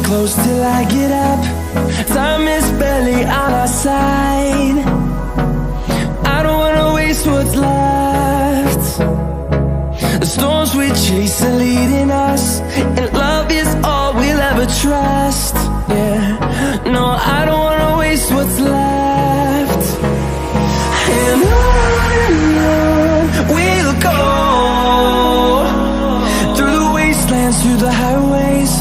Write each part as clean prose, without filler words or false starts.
close till I get up. Time is barely on our side. I don't wanna waste what's left. The storms we chase are leading us, and love is all we'll ever trust. Yeah, no, I don't wanna waste what's left. And on we'll go, through the wastelands, through the highways,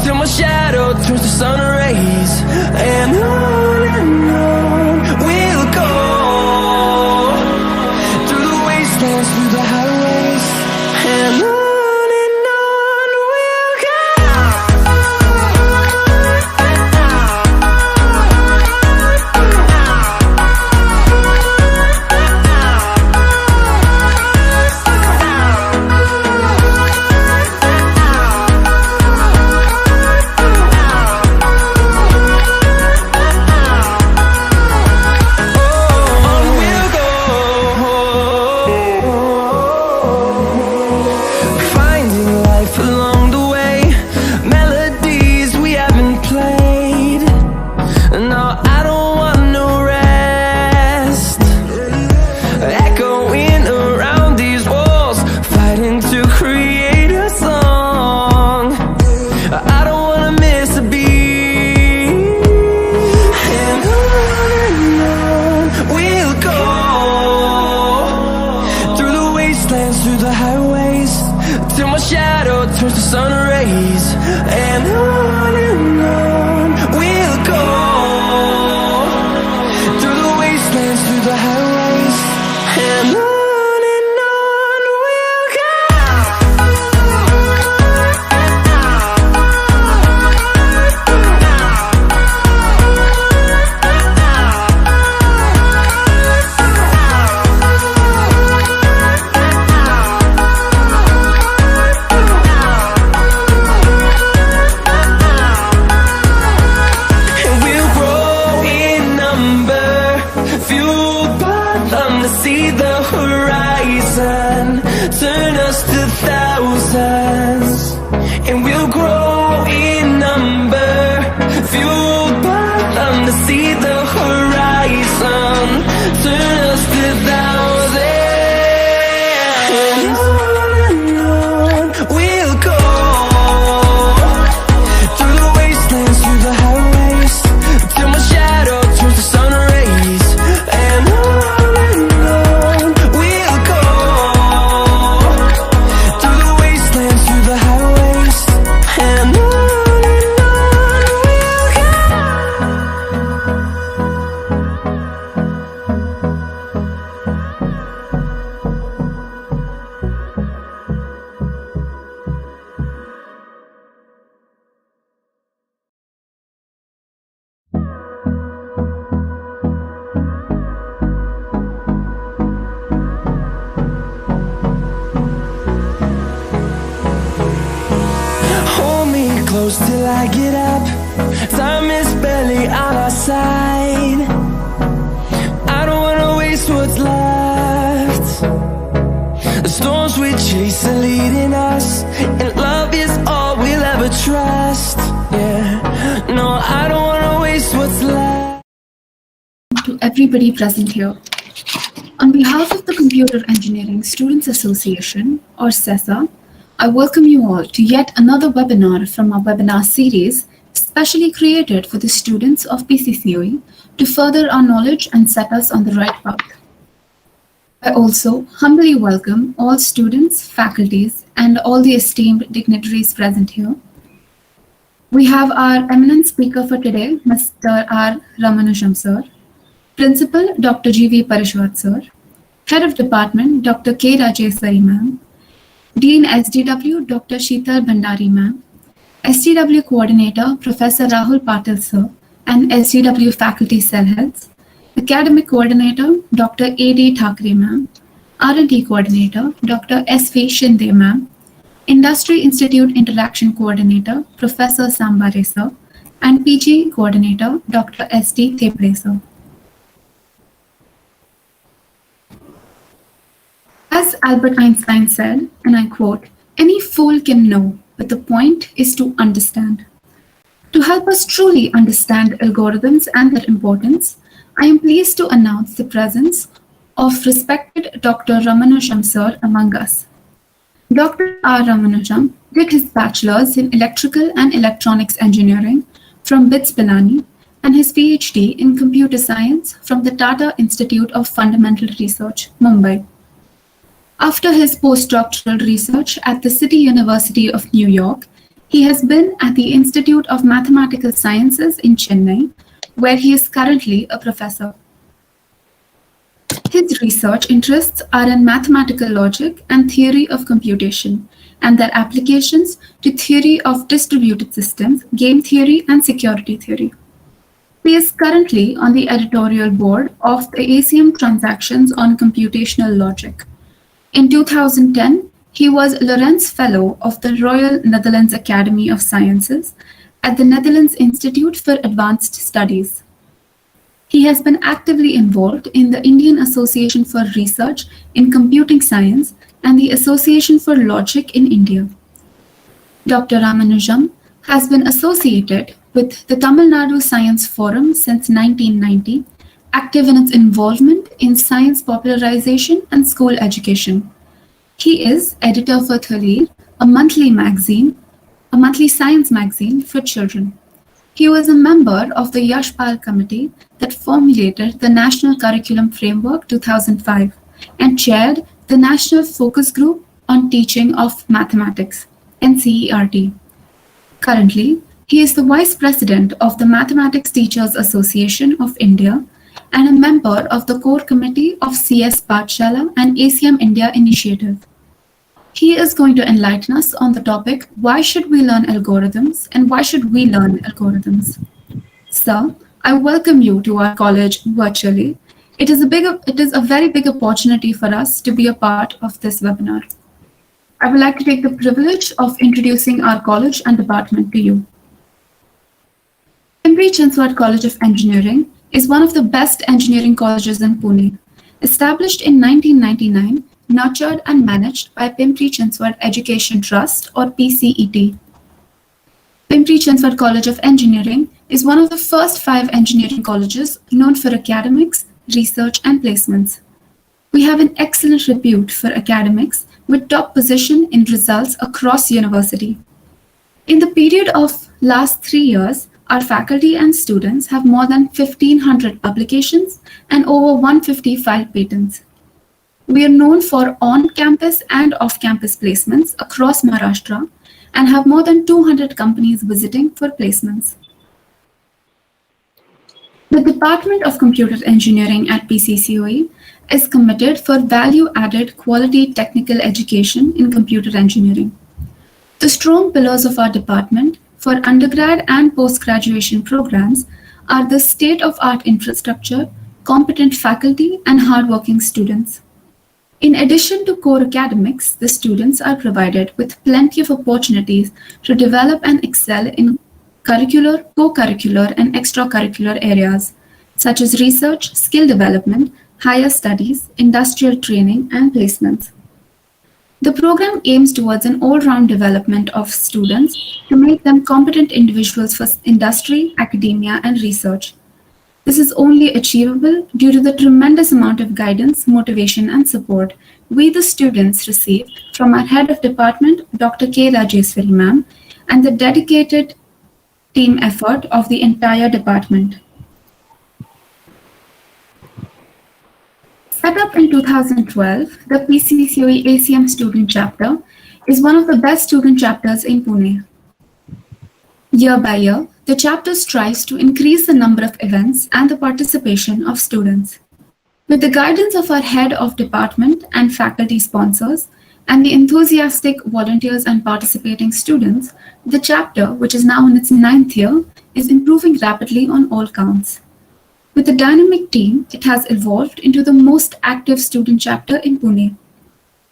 till my shadow turns to sun rays. And on we'll go, through the wastelands, through the highways, and on we'll go. Close till I get up. Time is barely on our side. I don't wanna waste what's left. The storms we chase are leading us, and love is all we'll ever trust. Yeah, no, I don't wanna waste what's left. To everybody present here, on behalf of the Computer Engineering Students Association, or CESA, I welcome you all to yet another webinar from our webinar series, specially created for the students of PCCOE to further our knowledge and set us on the right path. I also humbly welcome all students, faculties, and all the esteemed dignitaries present here. We have our eminent speaker for today, Mr. R Ramanujam sir, Principal Dr. G.V. Parashwat sir, Head of Department Dr. K. Rajeswari ma'am, Dean SDW Dr. Sheetal Bhandari ma'am, SDW Coordinator Professor Rahul Patil sir, and SDW Faculty Cell Heads, Academic Coordinator Dr. A.D. Thakre ma'am, R&D Coordinator Dr. S.V. Shinde ma'am, Industry Institute Interaction Coordinator Professor Sambare sir, and PG Coordinator Dr. S.D. Thepre sir. As Albert Einstein said, and I quote, "Any fool can know, but the point is to understand." To help us truly understand algorithms and their importance, I am pleased to announce the presence of respected Dr. Ramanujam sir among us. Dr. R Ramanujam did his bachelor's in electrical and electronics engineering from BITS Pilani and his PhD in computer science from the Tata Institute of Fundamental Research, Mumbai. After his postdoctoral research at the City University of New York, he has been at the Institute of Mathematical Sciences in Chennai, where he is currently a professor. His research interests are in mathematical logic and theory of computation, and their applications to theory of distributed systems, game theory, and security theory. He is currently on the editorial board of the ACM Transactions on Computational Logic. In 2010, he was Lorentz Fellow of the Royal Netherlands Academy of Sciences at the Netherlands Institute for Advanced Studies. He has been actively involved in the Indian Association for Research in Computing Science and the Association for Logic in India. Dr. Ramanujam has been associated with the Tamil Nadu Science Forum since 1990, active in its involvement in science popularization and school education. He is editor for Thalir, a monthly science magazine for children. He was a member of the Yashpal committee that formulated the National Curriculum Framework 2005 and chaired the National Focus Group on Teaching of Mathematics, NCERT. Currently, he is the Vice President of the Mathematics Teachers Association of India and a member of the core committee of CS Pathshala and ACM India Initiative. He is going to enlighten us on the topic, why should we learn algorithms and why should we learn algorithms? Sir, I welcome you to our college virtually. It is a very big opportunity for us to be a part of this webinar. I would like to take the privilege of introducing our college and department to you. Pimpri-Chinchwad College of Engineering is one of the best engineering colleges in Pune. Established in 1999, nurtured and managed by Pimpri-Chinchwad Education Trust or PCET. Pimpri-Chinchwad College of Engineering is one of the first 5 engineering colleges known for academics, research and placements. We have an excellent repute for academics with top position in results across university. In the period of last 3 years, our faculty and students have more than 1,500 publications and over 150 filed patents. We are known for on-campus and off-campus placements across Maharashtra and have more than 200 companies visiting for placements. The Department of Computer Engineering at PCCOE is committed for value-added quality technical education in computer engineering. The strong pillars of our department for undergrad and post-graduation programs are the state-of-art infrastructure, competent faculty, and hardworking students. In addition to core academics, the students are provided with plenty of opportunities to develop and excel in curricular, co-curricular, and extracurricular areas, such as research, skill development, higher studies, industrial training, and placements. The program aims towards an all-round development of students to make them competent individuals for industry, academia, and research. This is only achievable due to the tremendous amount of guidance, motivation, and support we, the students, receive from our head of department, Dr. K. Rajeswari ma'am, and the dedicated team effort of the entire department. Set up in 2012, the PCCOE ACM student chapter is one of the best student chapters in Pune. Year by year, the chapter strives to increase the number of events and the participation of students. With the guidance of our head of department and faculty sponsors, and the enthusiastic volunteers and participating students, the chapter, which is now in its 9th year, is improving rapidly on all counts. With a dynamic team, it has evolved into the most active student chapter in Pune.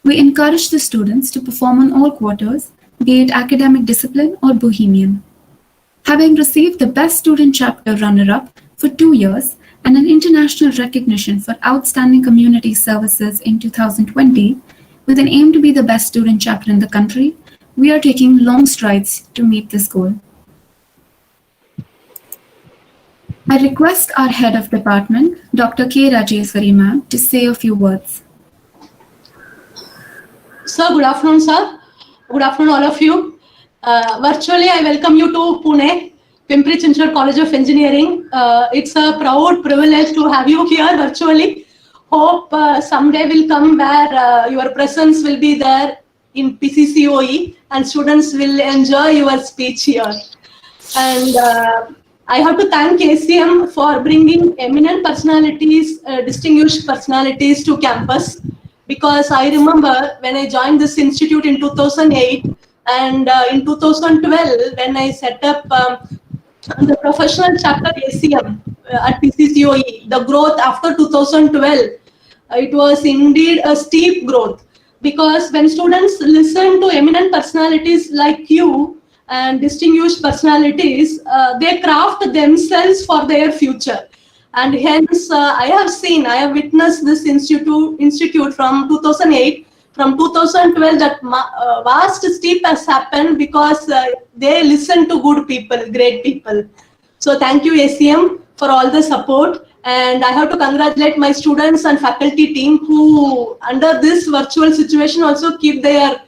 We encourage the students to perform on all quarters, be it academic discipline or bohemian. Having received the Best Student Chapter Runner-Up for 2 years and an international recognition for outstanding community services in 2020, with an aim to be the best student chapter in the country, we are taking long strides to meet this goal. I request our head of department, Dr. K. Rajeswari ma'am, to say a few words. Sir, good afternoon, sir. Good afternoon, all of you. Virtually, I welcome you to Pune, Pimpri Chinchwad College of Engineering. It's a proud privilege to have you here virtually. Hope someday will come where your presence will be there in PCCOE and students will enjoy your speech here. And I have to thank ACM for bringing eminent personalities, distinguished personalities to campus. Because I remember when I joined this institute in 2008 and in 2012 when I set up the professional chapter ACM at PCCOE, the growth after 2012, it was indeed a steep growth. Because when students listen to eminent personalities like you and distinguished personalities, they craft themselves for their future. And hence, I have witnessed this institute from 2008, from 2012, that vast steep has happened because they listen to good people, great people. So thank you, ACM, for all the support. And I have to congratulate my students and faculty team who, under this virtual situation, also keep their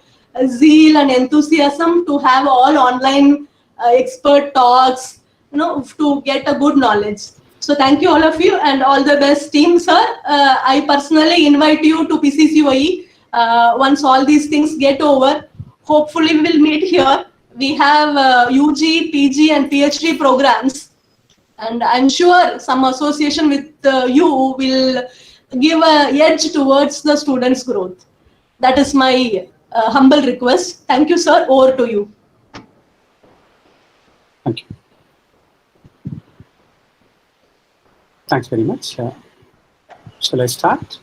zeal and enthusiasm to have all online expert talks, to get a good knowledge. So thank you all of you and all the best team, sir. I personally invite you to PCCOE once all these things get over. Hopefully we'll meet here. We have UG, PG and PhD programs. And I'm sure some association with you will give a edge towards the students' growth. That is my humble request. Thank you, sir. Over to you. Thank you. Thanks very much. Shall I start?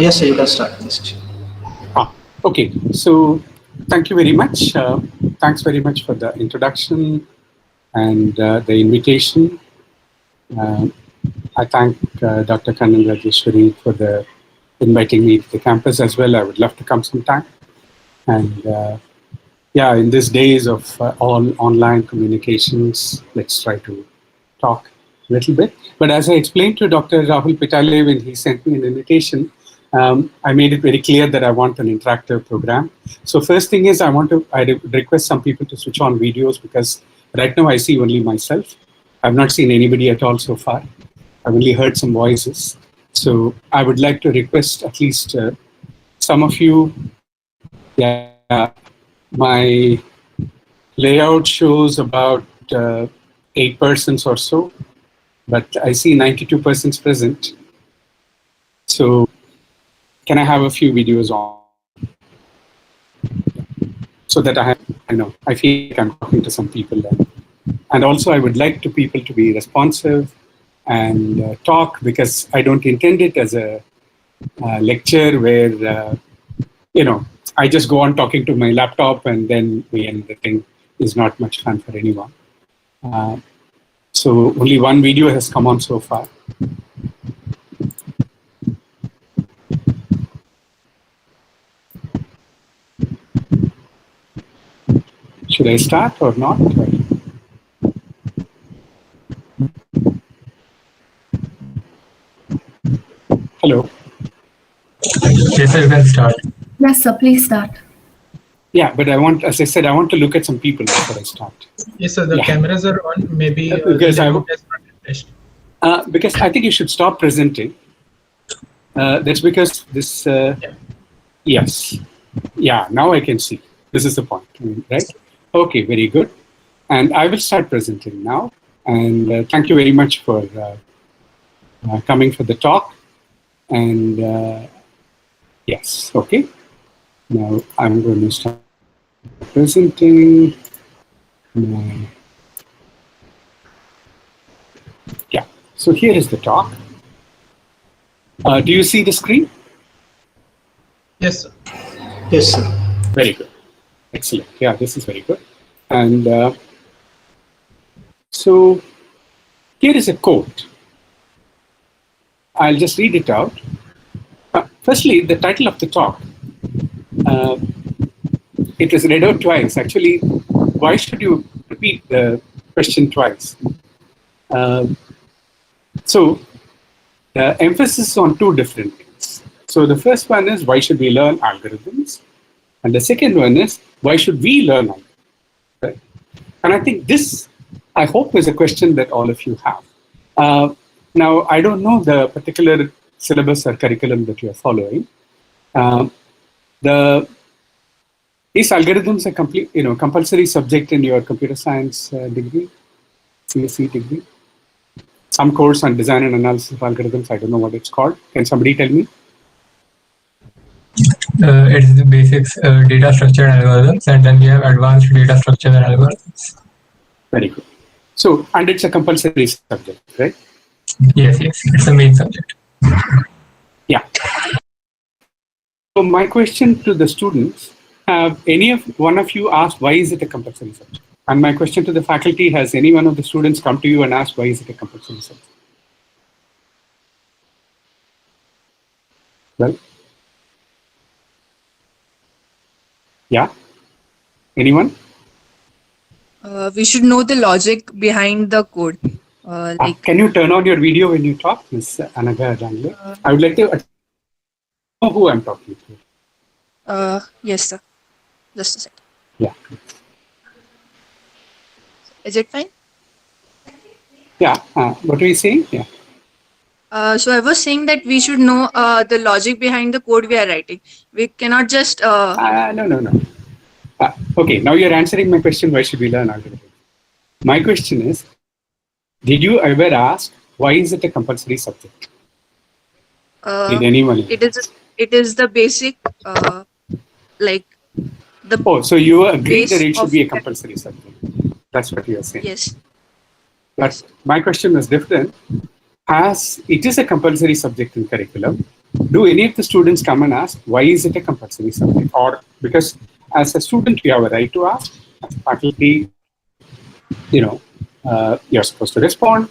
Yes, sir, you can start. Okay. So thank you very much. Thanks very much for the introduction and the invitation. I thank Dr. Kannan Rajeshwari for inviting me to the campus as well. I would love to come sometime. And yeah, in these days of all online communications, let's try to talk a little bit. But as I explained to Dr. Rahul Pitale when he sent me an invitation, I made it very clear that I want an interactive program. So first thing is I request some people to switch on videos because right now I see only myself. I've not seen anybody at all so far. I've only heard some voices. So I would like to request at least some of you. Yeah, my layout shows about 8 persons or so, but I see 92 persons present. So can I have a few videos on so that I feel like I'm talking to some people. And also I would like people to be responsive and talk, because I don't intend it as a lecture where, I just go on talking to my laptop and then we end the thing. Is not much fun for anyone. So only one video has come on so far. Should I start or not? Hello. Yes, sir, you can start. Yes, sir, please start. Yeah, but as I said, I want to look at some people before I start. Yes, sir, the cameras are on. Maybe because I think you should stop presenting. That's because this. Yes. Yeah. Now I can see. This is the point, right? Okay. Very good. And I will start presenting now. And thank you very much for coming for the talk. And yes. Okay. Now I'm going to start presenting. Yeah, so here is the talk. Do you see the screen? Yes, sir. Yes, sir. Very good. Excellent. Yeah, this is very good. And so here is a quote. I'll just read it out. Firstly, the title of the talk. It is read out twice. Actually, why should you repeat the question twice. So the emphasis on two different things. So the first one is why should we learn algorithms? And the second one is why should we learn algorithms? Right? And I think this, I hope, is a question that all of you have. Now, I don't know the particular syllabus or curriculum that you're following. These algorithms are compulsory subject in your computer science degree, CSC degree. Some course on design and analysis of algorithms. I don't know what it's called. Can somebody tell me? It's the basics, data structure and algorithms, and then we have advanced data structure and algorithms. Very good. So, and it's a compulsory subject, right? Yes, it's the main subject. Yeah. So my question to the students, have one of you asked why is it a compulsory subject? And my question to the faculty, has any one of the students come to you and asked why is it a compulsory subject? Well, yeah? Anyone? We should know the logic behind the code. Can you turn on your video when you talk, Ms. Anaga Jangle? I would like to know who I'm talking to. Yes, sir. Just a second. Yeah. Is it fine? Yeah. What are you saying? Yeah. So I was saying that we should know the logic behind the code we are writing. We cannot just... No. Okay, now you're answering my question, why should we learn algorithms? My question is, did you ever ask, why is it a compulsory subject? Did anyone? It is the basic, so you agree that it should be a compulsory subject? That's what you're saying? Yes. But my question was different. As it is a compulsory subject in curriculum, do any of the students come and ask, why is it a compulsory subject? Or because as a student, you have a right to ask. As a faculty, you're supposed to respond.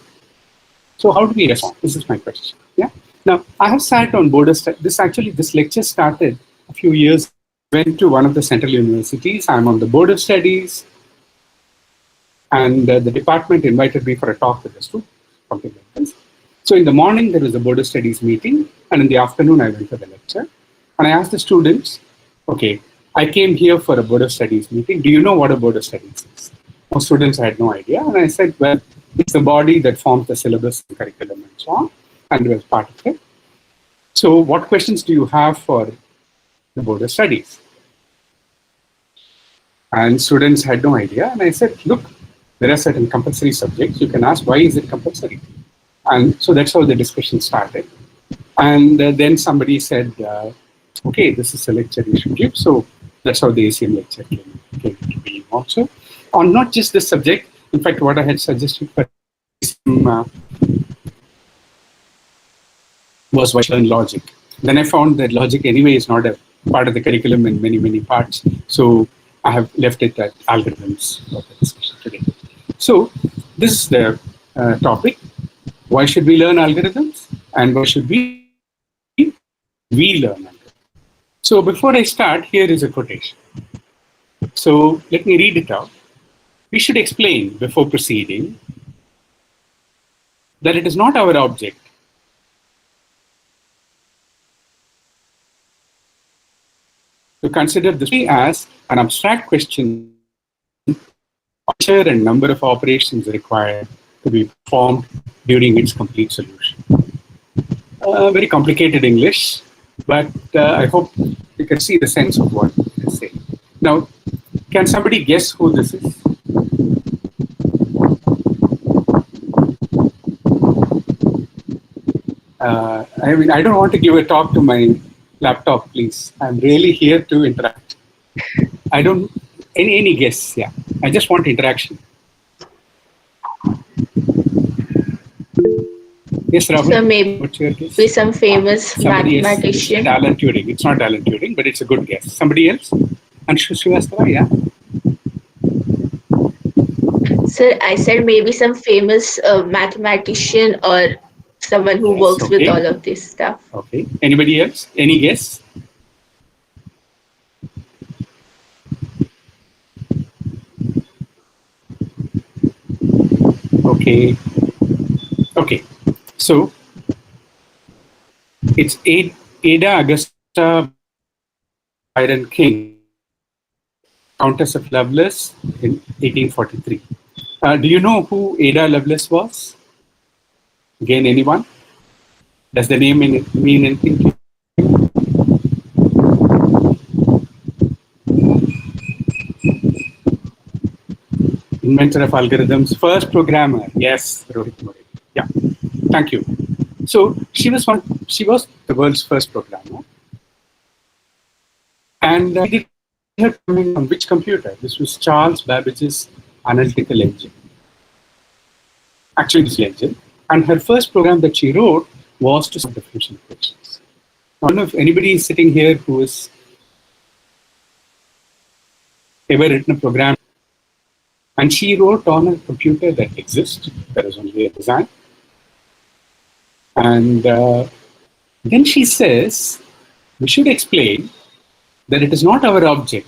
So how do we respond? This is my question. Yeah. Now, I have sat on board of studies. This lecture started a few years ago. I went to one of the central universities. I'm on the board of studies. And the department invited me for a talk with the students, something like this. So in the morning, there was a board of studies meeting. And in the afternoon, I went for the lecture. And I asked the students, okay, I came here for a board of studies meeting. Do you know what a board of studies is? Most students had no idea. And I said, well, it's the body that forms the syllabus and curriculum and so on. And it was part of it. So what questions do you have for the board of studies? And students had no idea. And I said, look, there are certain compulsory subjects. You can ask, why is it compulsory? And so that's how the discussion started. And then somebody said, okay, this is a lecture you should give. So that's how the ACM lecture came to be also. On not just this subject, in fact, what I had suggested for was why learn logic. Then I found that logic anyway is not a part of the curriculum in many, many parts. So I have left it at algorithms for the discussion today. So this is the topic. Why should we learn algorithms? And why should we learn algorithms? So before I start, here is a quotation. So let me read it out. We should explain before proceeding that it is not our object to consider this as an abstract question and number of operations required to be performed during its complete solution. Very complicated English, but I hope you can see the sense of what it is saying. Now, can somebody guess who this is? I don't want to give a talk to my laptop, please. I'm really here to interact. I don't, any guess, yeah. I just want interaction. Yes, Rahul. So maybe some famous mathematician. Alan Turing. It's not Alan Turing, but it's a good guess. Somebody else? Anshu Srivastava, yeah. Sir, I said maybe some famous mathematician or someone who works with all of this stuff. Okay. Anybody else? Any guess? Okay. Okay. So it's Ada Augusta Byron King, Countess of Lovelace in 1843. Do you know who Ada Lovelace was? Again, anyone? Does the name mean anything to you? Inventor of algorithms, first programmer. Yes, Rohit Murray. Yeah, thank you. So she was the world's first programmer. And did her coming on which computer? This was Charles Babbage's analytical engine. Actually, this engine. And her first program that she wrote was to solve differential equations. I don't know if anybody is sitting here who has ever written a program. And she wrote on a computer that exists. There is only a design. And then she says, we should explain that it is not our object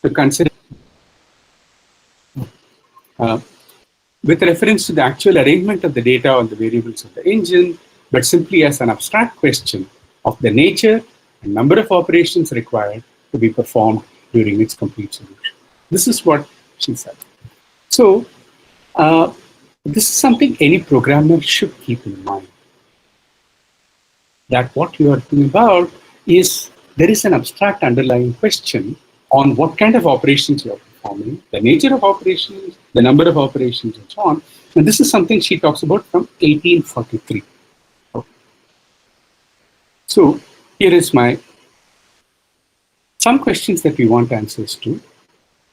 to consider with reference to the actual arrangement of the data on the variables of the engine, but simply as an abstract question of the nature and number of operations required to be performed during its complete solution. This is what she said. So this is something any programmer should keep in mind. That what you are thinking about is there is an abstract underlying question on what kind of operations you are performing, the nature of operations, the number of operations, and so on. And this is something she talks about from 1843. Okay. So here is some questions that we want answers to.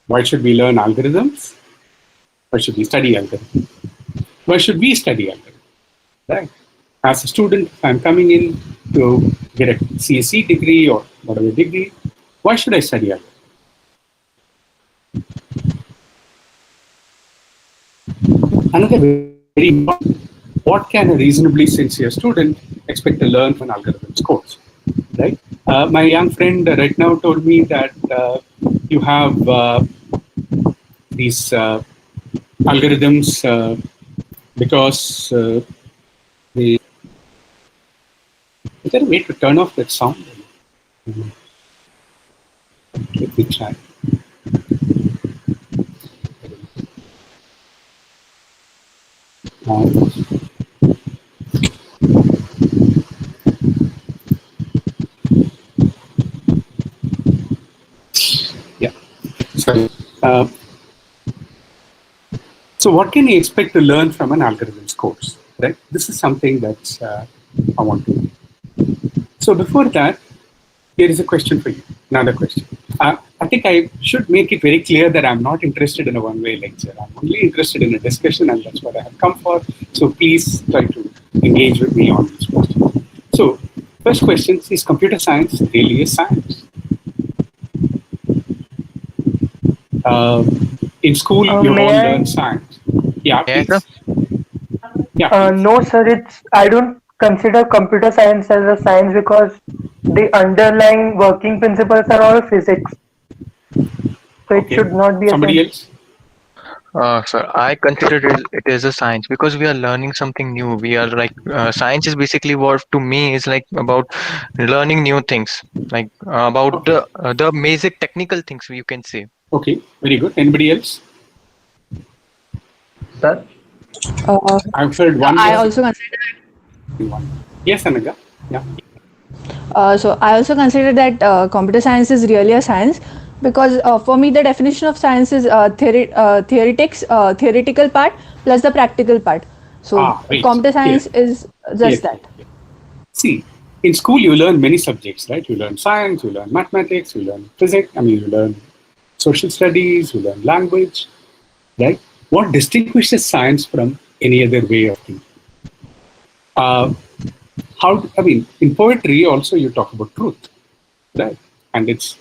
Why should we learn algorithms? Why should we study algorithms? Why should we study algorithms? Right? As a student, if I'm coming in to get a CSE degree or whatever degree, why should I study algorithms? Another very important, what can a reasonably sincere student expect to learn from algorithms course? Right? My young friend right now told me that you have these algorithms because they. Is there a way to turn off that sound? Let me try. Yeah. Sorry. So what can you expect to learn from an algorithms course? Right. This is something that I want to. So before that, here is a question for you. Another question. I think I should make it very clear that I'm not interested in a one-way lecture. I'm only interested in a discussion, and that's what I have come for. So please try to engage with me on these questions. So first question, is computer science really a science? In school, you all learn science. Yeah, please. Yes, Yeah, please. No, sir. I don't consider computer science as a science because the underlying working principles are all physics. So it should not be a Somebody science. else? sir, I consider it as a science because we are learning something new. We are like science is basically what to me is like about learning new things, like about the basic technical things you can say. Okay, very good. Anybody else? Sir? I've heard one. I also consider One. Yes, Anaga. Yeah. so I also consider that computer science is really a science because for me the definition of science is theoretical part plus the practical part. So computer science is just that. See, in school you learn many subjects, right? You learn science, you learn mathematics, you learn physics. You learn social studies, you learn language, right? What distinguishes science from any other way of thinking? In poetry also you talk about truth, right? And it's,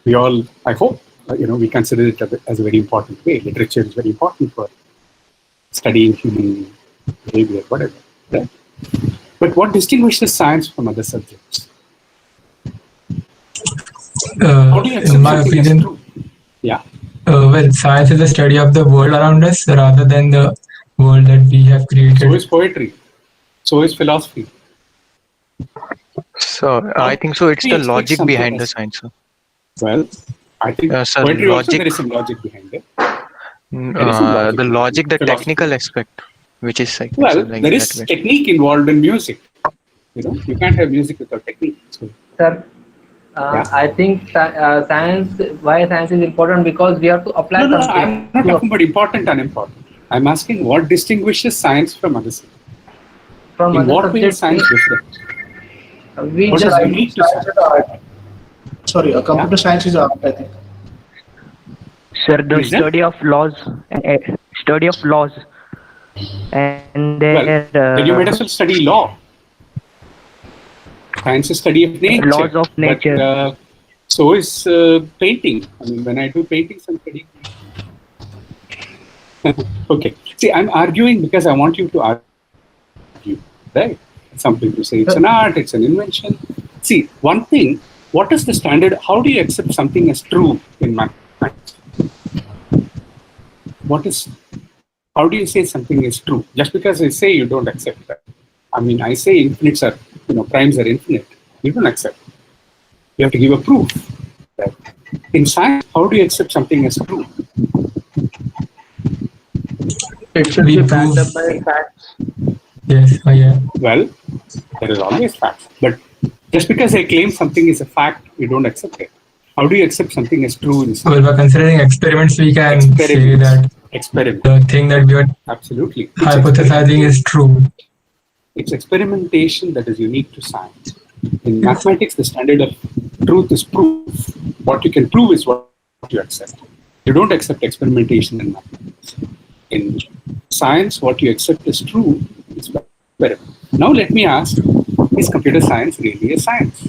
we all, I hope, we consider it as a very important way. Literature is very important for studying human behavior, whatever, right? But what distinguishes science from other subjects? How do you accept in my something as opinion, true? Yeah. Well, science is the study of the world around us rather than the world that we have created. So is poetry. So is philosophy. So I think so. It's the logic behind the science. Sir. Well, I think Sir, poetry also logic. there is some logic behind it. There is some logic The logic, the philosophy. technical aspect, which is like, well, like there is technique involved in music. You know, you can't have music without technique. So, Sir, I think science. Why science is important? Because we have to apply no, something. I'm not talking about important and unimportant. I'm asking what distinguishes science from other subjects. From in other what way is subjects, science different? we What just is unique to science? Sorry, computer science is art, I think. Sir, the study of laws, study of laws, and then you might as well study law. Science is study of nature. Laws of nature. But, so is painting. I mean, when I do paintings, I'm studying. Okay. See, I'm arguing because I want you to argue, right? Some people say it's an art, it's an invention. See, one thing, what is the standard? How do you accept something as true in mathematics? How do you say something is true? Just because I say you don't accept that. I mean, I say infinites are, primes are infinite. You don't accept. You have to give a proof. That in science, how do you accept something as true? It should be backed up by facts. Yes, yeah. Well, there is always facts. But just because I claim something is a fact, you don't accept it. How do you accept something as true in science? Well, by considering experiments, we can say that the thing that we are absolutely hypothesizing is true. It's experimentation that is unique to science. In mathematics, the standard of truth is proof. What you can prove is what you accept. You don't accept experimentation in mathematics. In science, what you accept is true is experiment. Now let me ask, is computer science really a science?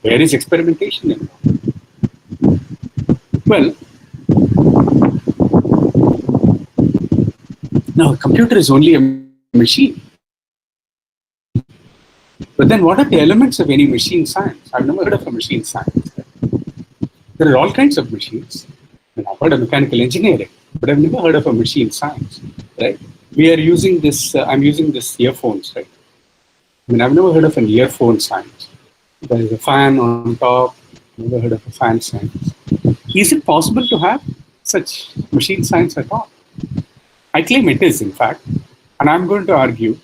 Where is experimentation involved? Well, now a computer is only a machine. But then what are the elements of any machine science? I've never heard of a machine science. There are all kinds of machines. And I've heard of mechanical engineering, but I've never heard of a machine science, right? We are using this, I'm using this earphones, right? I mean, I've never heard of an earphone science. There is a fan on top, never heard of a fan science. Is it possible to have such machine science at all? I claim it is, in fact, and I'm going to argue.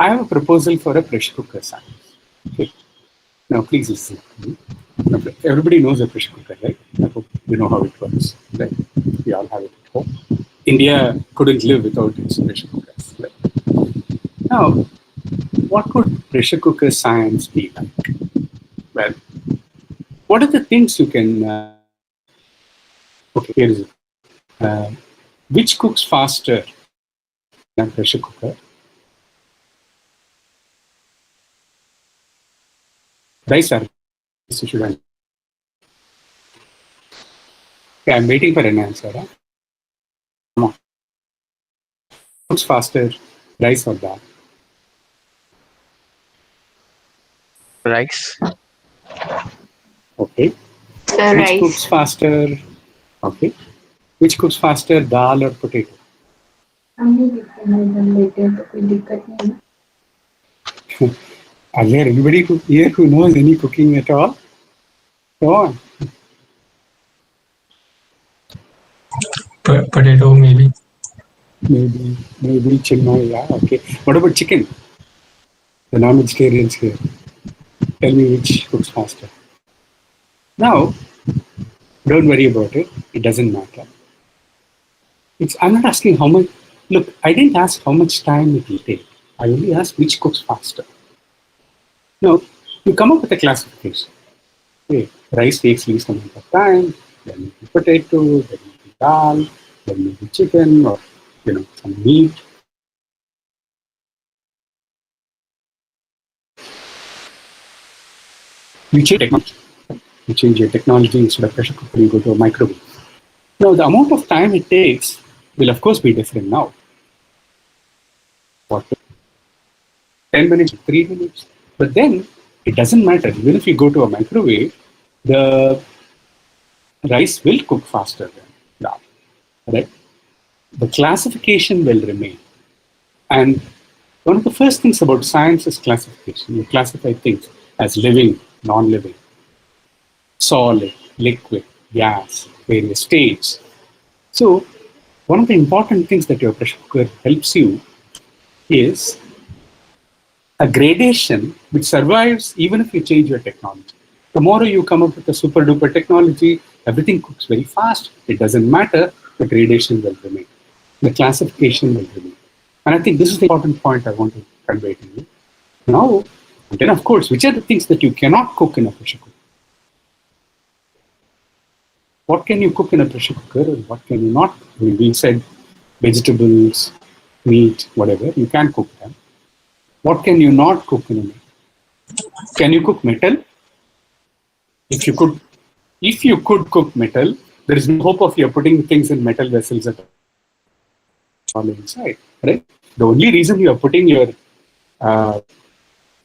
I have a proposal for a pressure cooker science. Okay. Now, please listen. Everybody knows a pressure cooker, right? I hope you know how it works, right? We all have it at home. India couldn't live without its pressure cookers. Right? Now, what could pressure cooker science be like? Well, what are the things you can... okay, here is it. Which cooks faster than pressure cooker? Rice or you should answer. Okay, I'm waiting for an answer. Huh? Come on. Cooks faster, rice or dal? Rice. Okay. Rice. Which cooks faster? Okay. Which cooks faster, dal or potato? Are there anybody here who knows any cooking at all? Go on. Potato, maybe. Maybe Chennai, yeah, okay. What about chicken? The non-vegetarians here. Tell me which cooks faster. Now, don't worry about it. It doesn't matter. I'm not asking how much. Look, I didn't ask how much time it will take. I only asked which cooks faster. No, you come up with a classification. Okay, rice takes least amount of time, then maybe potato, then maybe dal, then maybe chicken, or some meat. You change technology. You change your technology instead of pressure cooker, you go to a microwave. Now, the amount of time it takes will, of course, be different now. What? 10 minutes, 3 minutes. But then, it doesn't matter. Even if you go to a microwave, the rice will cook faster than dal, right? The classification will remain. And one of the first things about science is classification. You classify things as living, non-living, solid, liquid, gas, various states. So one of the important things that your pressure cooker helps you is a gradation which survives even if you change your technology. Tomorrow you come up with a super duper technology, everything cooks very fast, it doesn't matter, the gradation will remain. The classification will remain. And I think this is the important point I want to convey to you. Now, then of course, which are the things that you cannot cook in a pressure cooker? What can you cook in a pressure cooker and what can you not? I mean, we said vegetables, meat, whatever, you can cook them. What can you not cook in a meat? Can you cook metal? If you could cook metal, there is no hope of you putting things in metal vessels at all inside, right? The only reason you are putting your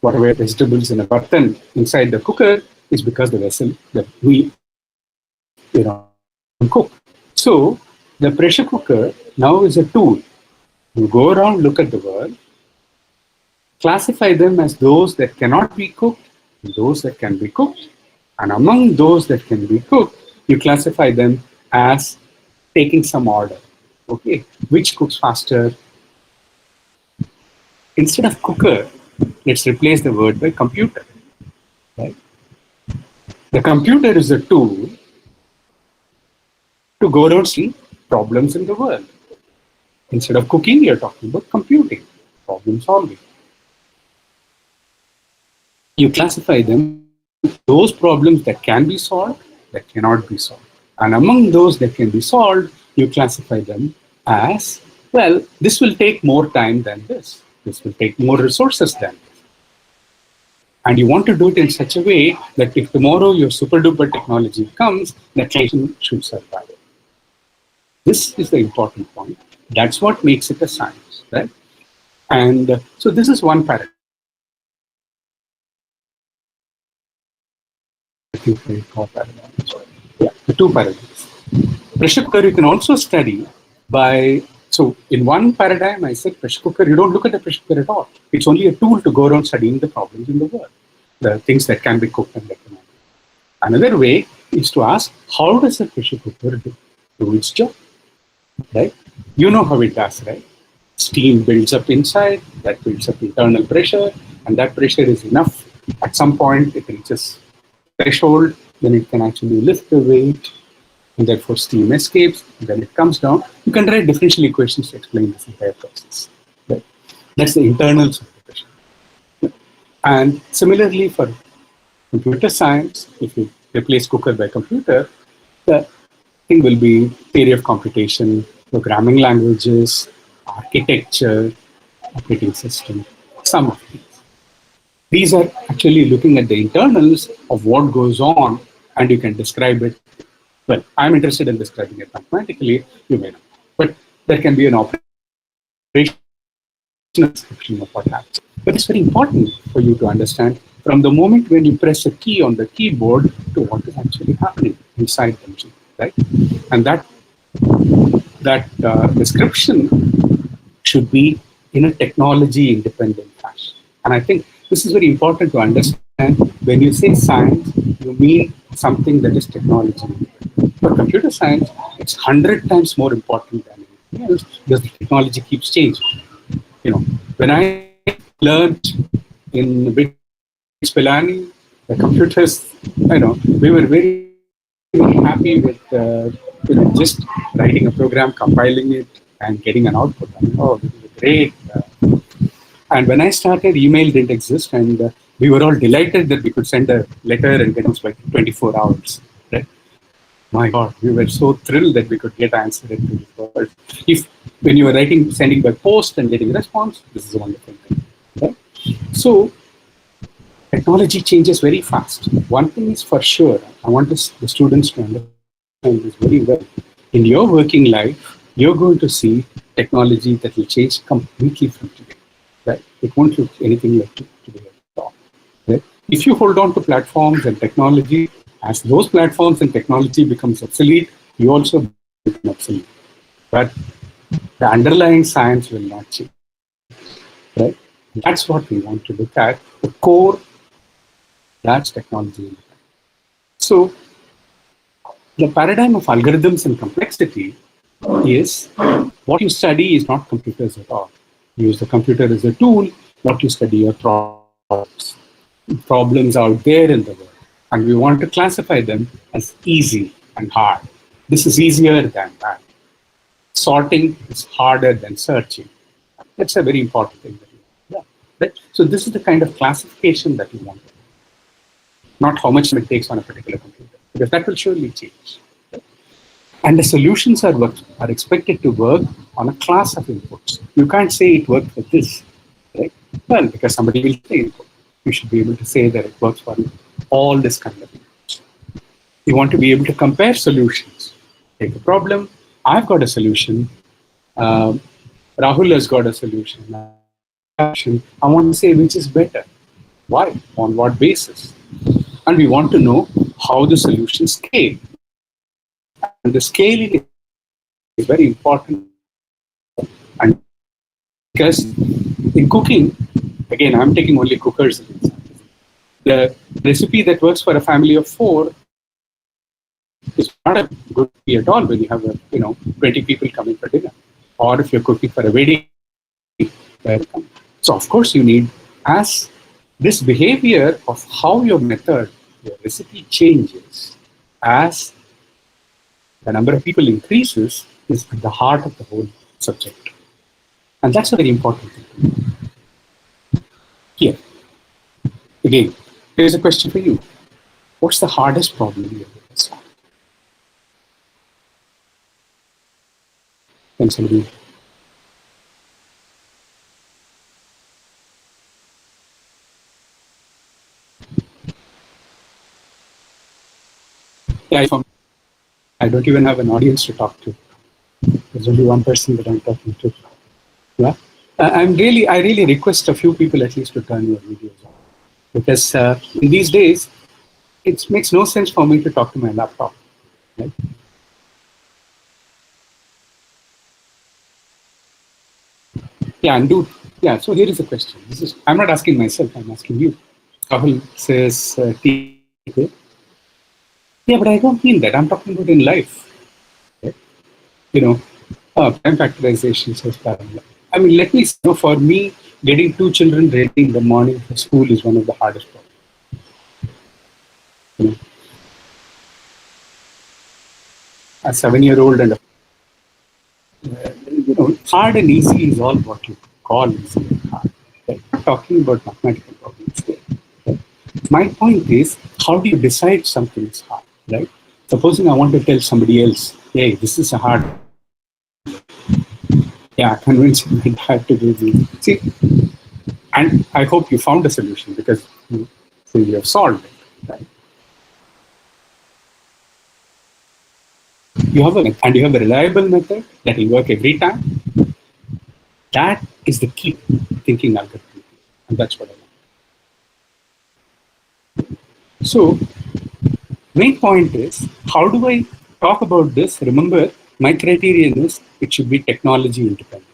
whatever vegetables in a button inside the cooker is because the vessel that we cook. So the pressure cooker now is a tool. You go around, look at the world, classify them as those that cannot be cooked and those that can be cooked. And among those that can be cooked, you classify them as taking some order. Okay, which cooks faster? Instead of cooker, let's replace the word by computer. Right? The computer is a tool to go around see problems in the world. Instead of cooking, you're talking about computing, problem solving. You classify them those problems that can be solved, that cannot be solved. And among those that can be solved, you classify them as, well, this will take more time than this. This will take more resources than this. And you want to do it in such a way that if tomorrow your super duper technology comes, the claim should survive. This is the important point. That's what makes it a science, right? And so this is one paradigm. Yeah, the two paradigms. Pressure cooker you can also study by, so in one paradigm I said pressure cooker, you don't look at the pressure cooker at all. It's only a tool to go around studying the problems in the world, the things that can be cooked and that cannot. Another way is to ask, how does a pressure cooker do its job, right? You know how it does, right? Steam builds up inside, that builds up internal pressure, and that pressure is enough. At some point it reaches threshold, then it can actually lift the weight, and therefore steam escapes, and then it comes down. You can write differential equations to explain this entire process. Right? That's the internal pressure. And similarly for computer science, if you replace cooker by computer, the thing will be theory of computation, programming languages, architecture, operating system, some of these. These are actually looking at the internals of what goes on, and you can describe it. Well, I'm interested in describing it mathematically, you may not. But there can be an operational description of what happens. But it's very important for you to understand from the moment when you press a key on the keyboard to what is actually happening inside the machine, right? And that description should be in a technology-independent fashion. And I think this is very important to understand. When you say science, you mean something that is technology. For computer science, it's 100 times more important than anything else because the technology keeps changing. You know, when I learned in BITS Pilani, the computers, we were very, very happy with just writing a program, compiling it, and getting an output. Oh, this is great. And when I started, email didn't exist, and we were all delighted that we could send a letter and get it like 24 hours. Right? My God, we were so thrilled that we could get answer in 24 hours. When you were sending by post and getting a response, this is a wonderful thing. Right? So technology changes very fast. One thing is for sure, I want the students to understand this very well. In your working life, you're going to see technology that will change completely from today. Right? It won't look anything like today at all. Right? If you hold on to platforms and technology As those platforms and technology becomes obsolete, you also become obsolete. But the underlying science will not change. Right? That's what we want to look at. The core, that's technology. So the paradigm of algorithms and complexity is what you study is not computers at all. You use the computer as a tool. What you study are problems. Problems out there in the world. And we want to classify them as easy and hard. This is easier than that. Sorting is harder than searching. That's a very important thing. Right? So this is the kind of classification that we want. Not how much it takes on a particular computer, because that will surely change. And the solutions are expected to work on a class of inputs. You can't say it works for this, right? Well, because somebody will say input. You should be able to say that it works for all this kind of inputs. You want to be able to compare solutions. Take a problem. I've got a solution. Rahul has got a solution. I want to say which is better. Why? On what basis? And we want to know how the solutions scale. And the scaling is very important. And because in cooking, again, I'm taking only cookers. The recipe that works for a family of 4 is not a good recipe at all when you have 20 people coming for dinner, or if you're cooking for a wedding. So of course you need, as this behavior of how your method, your recipe changes as the number of people increases, is at the heart of the whole subject. And that's a very important thing. Here, again, here's a question for you. What's the hardest problem you ever solved? Can somebody? Yeah, I don't even have an audience to talk to. There's only one person that I'm talking to. Yeah, I really request a few people at least to turn your videos on, because in these days it makes no sense for me to talk to my laptop. Right? Yeah, and do. Yeah, so here is the question. I'm not asking myself, I'm asking you. Rahul says, yeah, but I don't mean that. I'm talking about in life. Right? Time factorization says parallel. I mean, let me say, for me, getting 2 children ready in the morning for school is one of the hardest problems. A 7-year-old and hard and easy is all what you call easy and hard. Right? I'm not talking about mathematical problems there. Right? My point is, how do you decide something is hard? Right? Supposing I want to tell somebody else, hey, this is a hard. Yeah, convince my dad to do this. See, and I hope you found a solution because you have solved it. Right? You have you have a reliable method that will work every time. That is the key thinking algorithm, and that's what I want. So, main point is, how do I talk about this? Remember, my criterion is it should be technology independent.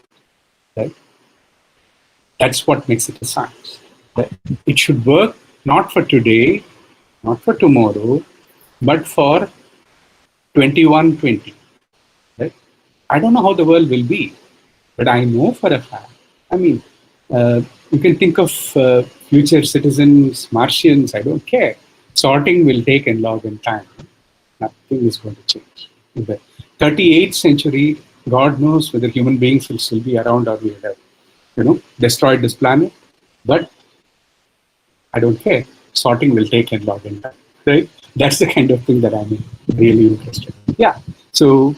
Right? That's what makes it a science. Right? It should work not for today, not for tomorrow, but for 2120. Right? I don't know how the world will be, but I know for a fact. I mean, you can think of future citizens, Martians, I don't care. Sorting will take and log in time. Nothing is going to change. In the 38th century, God knows whether human beings will still be around or we have, destroyed this planet. But I don't care. Sorting will take and log in time. Right? That's the kind of thing that I'm really interested in. Yeah. So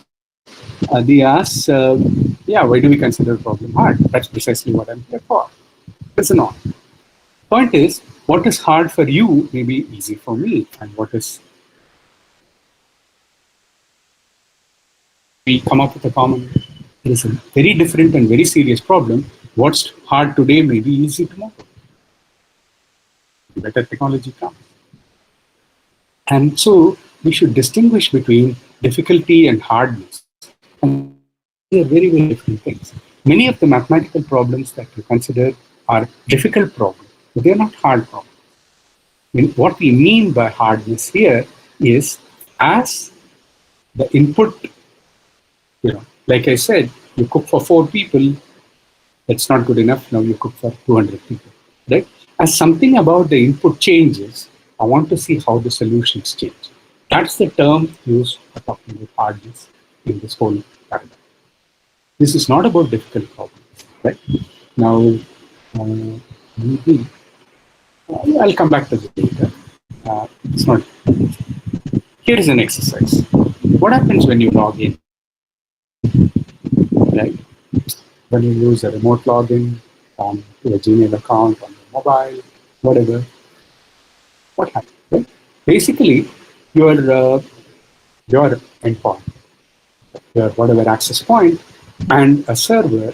they ask, why do we consider a problem hard? That's precisely what I'm here for. Listen on. Point is, what is hard for you may be easy for me, and what is we come up with a common. It is a very different and very serious problem. What's hard today may be easy tomorrow. Better technology comes. And so we should distinguish between difficulty and hardness. And they are very, very different things. Many of the mathematical problems that we consider are difficult problems, but they are not hard problems. What we mean by hardness here is as the input, like I said, you cook for 4 people, that's not good enough. Now you cook for 200 people, right? As something about the input changes, I want to see how the solutions change. That's the term used for talking about hardness in this whole paradigm. This is not about difficult problems, right? Now, maybe I'll come back to this later. It's not. Here is an exercise. What happens when you log in? Right? When you use a remote login on your Gmail account, on your mobile, whatever, what happens? Right? Basically, your endpoint, your whatever access point, and a server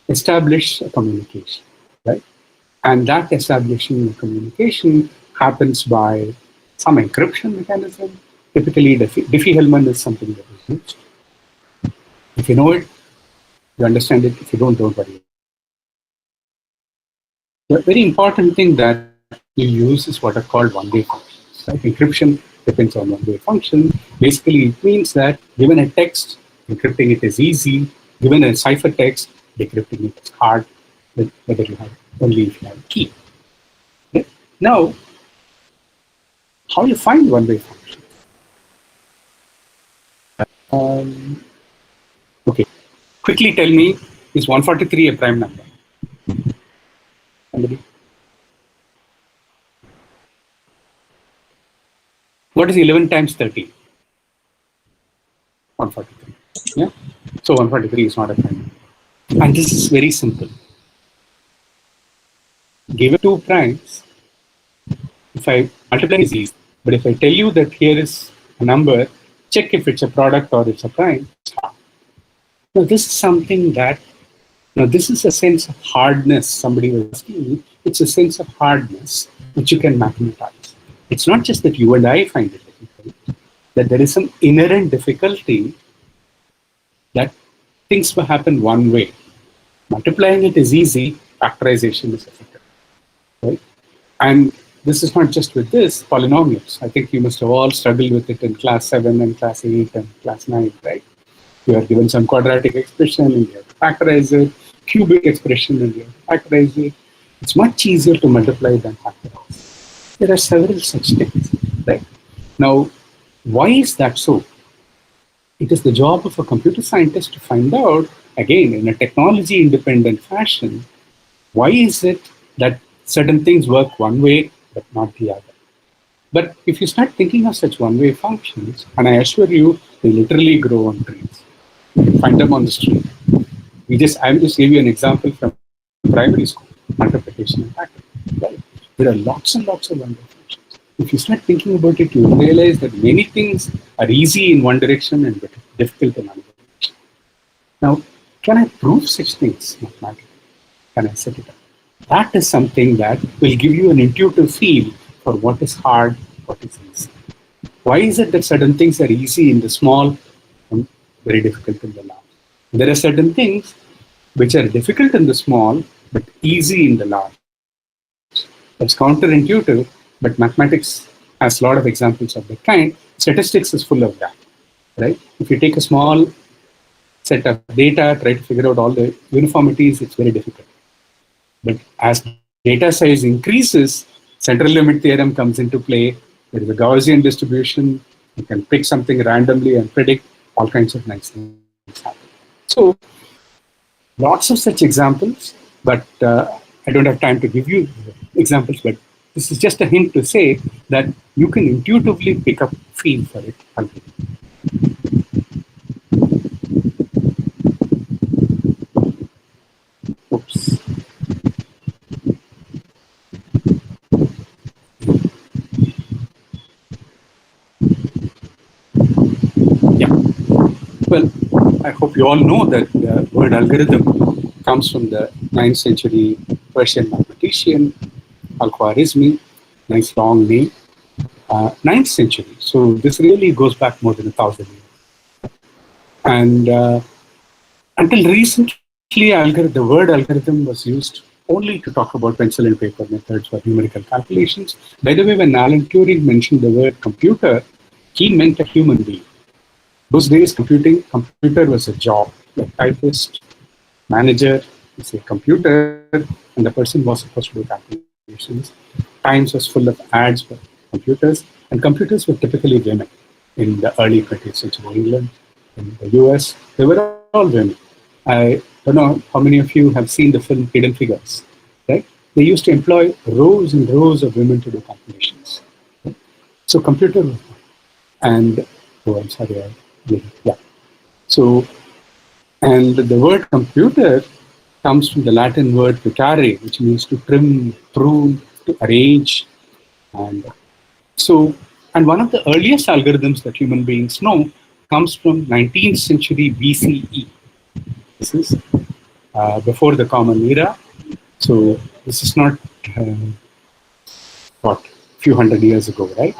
establish a communication, right? And that establishing of communication happens by some encryption mechanism. Typically, Diffie-Hellman is something that is used. If you know it, you understand it. If you don't worry. The very important thing that you use is what are called one-way functions. Right? Encryption depends on one-way function. Basically, it means that given a text, encrypting it is easy. Given a ciphertext, decrypting it is hard. Whether you have only if you have a key. Okay? Now, how you find one-way function? Okay. Quickly tell me, is 143 a prime number? Somebody? What is 11 times 30? 143. Yeah. So 143 is not a prime number. And this is very simple. Given 2 primes, if I multiply is easy. But if I tell you that here is a number, check if it's a product or it's a prime, it's hard. Now, this is something that, this is a sense of hardness. Somebody was asking me, it's a sense of hardness which you can mathematize. It's not just that you and I find it difficult, that there is some inherent difficulty that things will happen one way. Multiplying it is easy, factorization is difficult. Right? And this is not just with this, polynomials. I think you must have all struggled with it in class 7 and class 8 and class 9, right? You are given some quadratic expression and you have to factorize it, cubic expression and you have to factorize it. It's much easier to multiply than factorize. There are several such things, right? Now, why is that so? It is the job of a computer scientist to find out, again, in a technology-independent fashion, why is it that certain things work one way but not the other? But if you start thinking of such one-way functions, and I assure you, they literally grow on trees. You find them on the street. I'm just give you an example from primary school, multiplication and factoring. Right? There are lots and lots of one-way functions. If you start thinking about it, you will realize that many things are easy in one direction and difficult in another direction. Now, can I prove such things mathematically? Can I set it up? That is something that will give you an intuitive feel for what is hard, what is easy. Why is it that certain things are easy in the small and very difficult in the large? There are certain things which are difficult in the small but easy in the large. That's counterintuitive, but mathematics has a lot of examples of that kind. Statistics is full of that, right? If you take a small set of data, try to figure out all the uniformities, it's very difficult. But as data size increases, central limit theorem comes into play. There is a Gaussian distribution. You can pick something randomly and predict all kinds of nice things happen. So, lots of such examples, but I don't have time to give you examples, but this is just a hint to say that you can intuitively pick up feel for it already. Oops. Yeah. Well, I hope you all know that the word algorithm comes from the 9th century Persian mathematician Al-Khwarizmi. Nice long name. 9th century. So this really goes back more than 1,000 years. And until recently, the word algorithm was used only to talk about pencil and paper methods for numerical calculations. By the way, when Alan Turing mentioned the word computer, he meant a human being. Those days, computer was a job, like typist, manager, it's a computer, and the person was supposed to do calculations. Times was full of ads for computers, and computers were typically women in the early 20th century England, in the US. They were all women. I don't know how many of you have seen the film Hidden Figures, right? They used to employ rows and rows of women to do calculations. Right? So computer, and oh, I'm sorry, yeah. So, and the word computer comes from the Latin word picare, which means to trim, prune, to arrange. And so, and one of the earliest algorithms that human beings know comes from 19th century BCE. This is before the Common Era. So this is not, what, a few hundred years ago, right?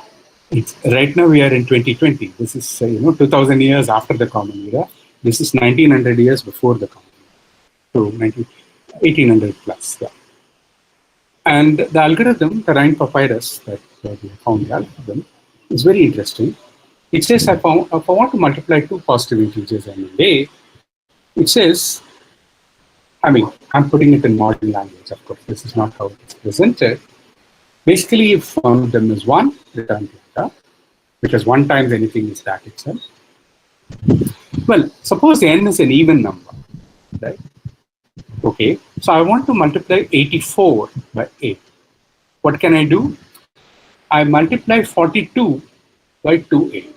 It's, right now we are in 2020. This is, 2000 years after the Common Era. This is 1900 years before the Common Era. So 1800 plus, yeah. And the algorithm, the Rhine papyrus that we found the algorithm, is very interesting. It says if I want to multiply two positive integers in a day, it says, I mean, I'm putting it in modern language, of course. This is not how it's presented. Basically, if one of them is 1, return data, because 1 times anything is that itself. Well, suppose n is an even number, right? Okay, so I want to multiply 84 by 8. What can I do? I multiply 42 by 2a.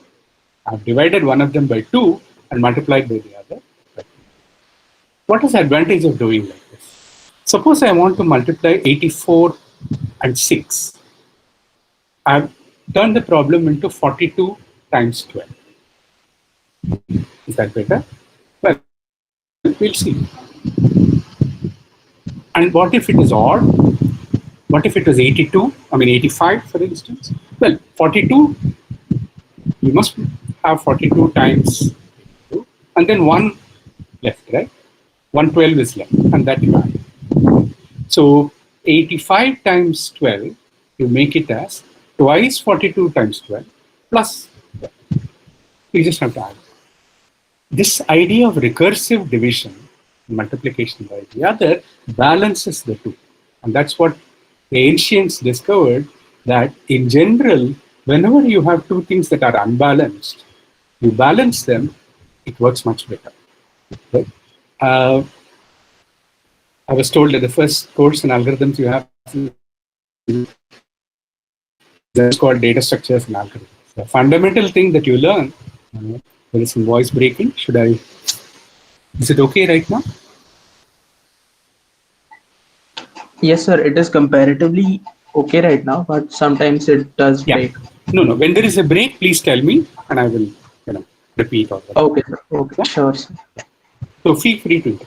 I've divided one of them by 2 and multiplied by the other. What is the advantage of doing like this? Suppose I want to multiply 84 and 6. I've turned the problem into 42 times 12. Is that better? Well, we'll see. And what if it is odd? What if it was 82? I mean 85, for instance? Well, 42, you must have 42 times 2, and then 1 left, right? 112 is left, and that you add. So 85 times 12, you make it as twice 42 times 12 plus 12. You just have to add. This idea of recursive division, multiplication by the other, balances the two. And that's what the ancients discovered, that in general, whenever you have two things that are unbalanced, you balance them, it works much better. Right? I was told that the first course in algorithms you have that's called data structures and algorithms. The fundamental thing that you learn, there is some voice breaking. Is it okay right now? Yes, sir. It is comparatively okay right now, but sometimes it does break. No. When there is a break, please tell me, and I will, repeat all that. Okay, sir. Okay, yeah? Sure, sir. So feel free to.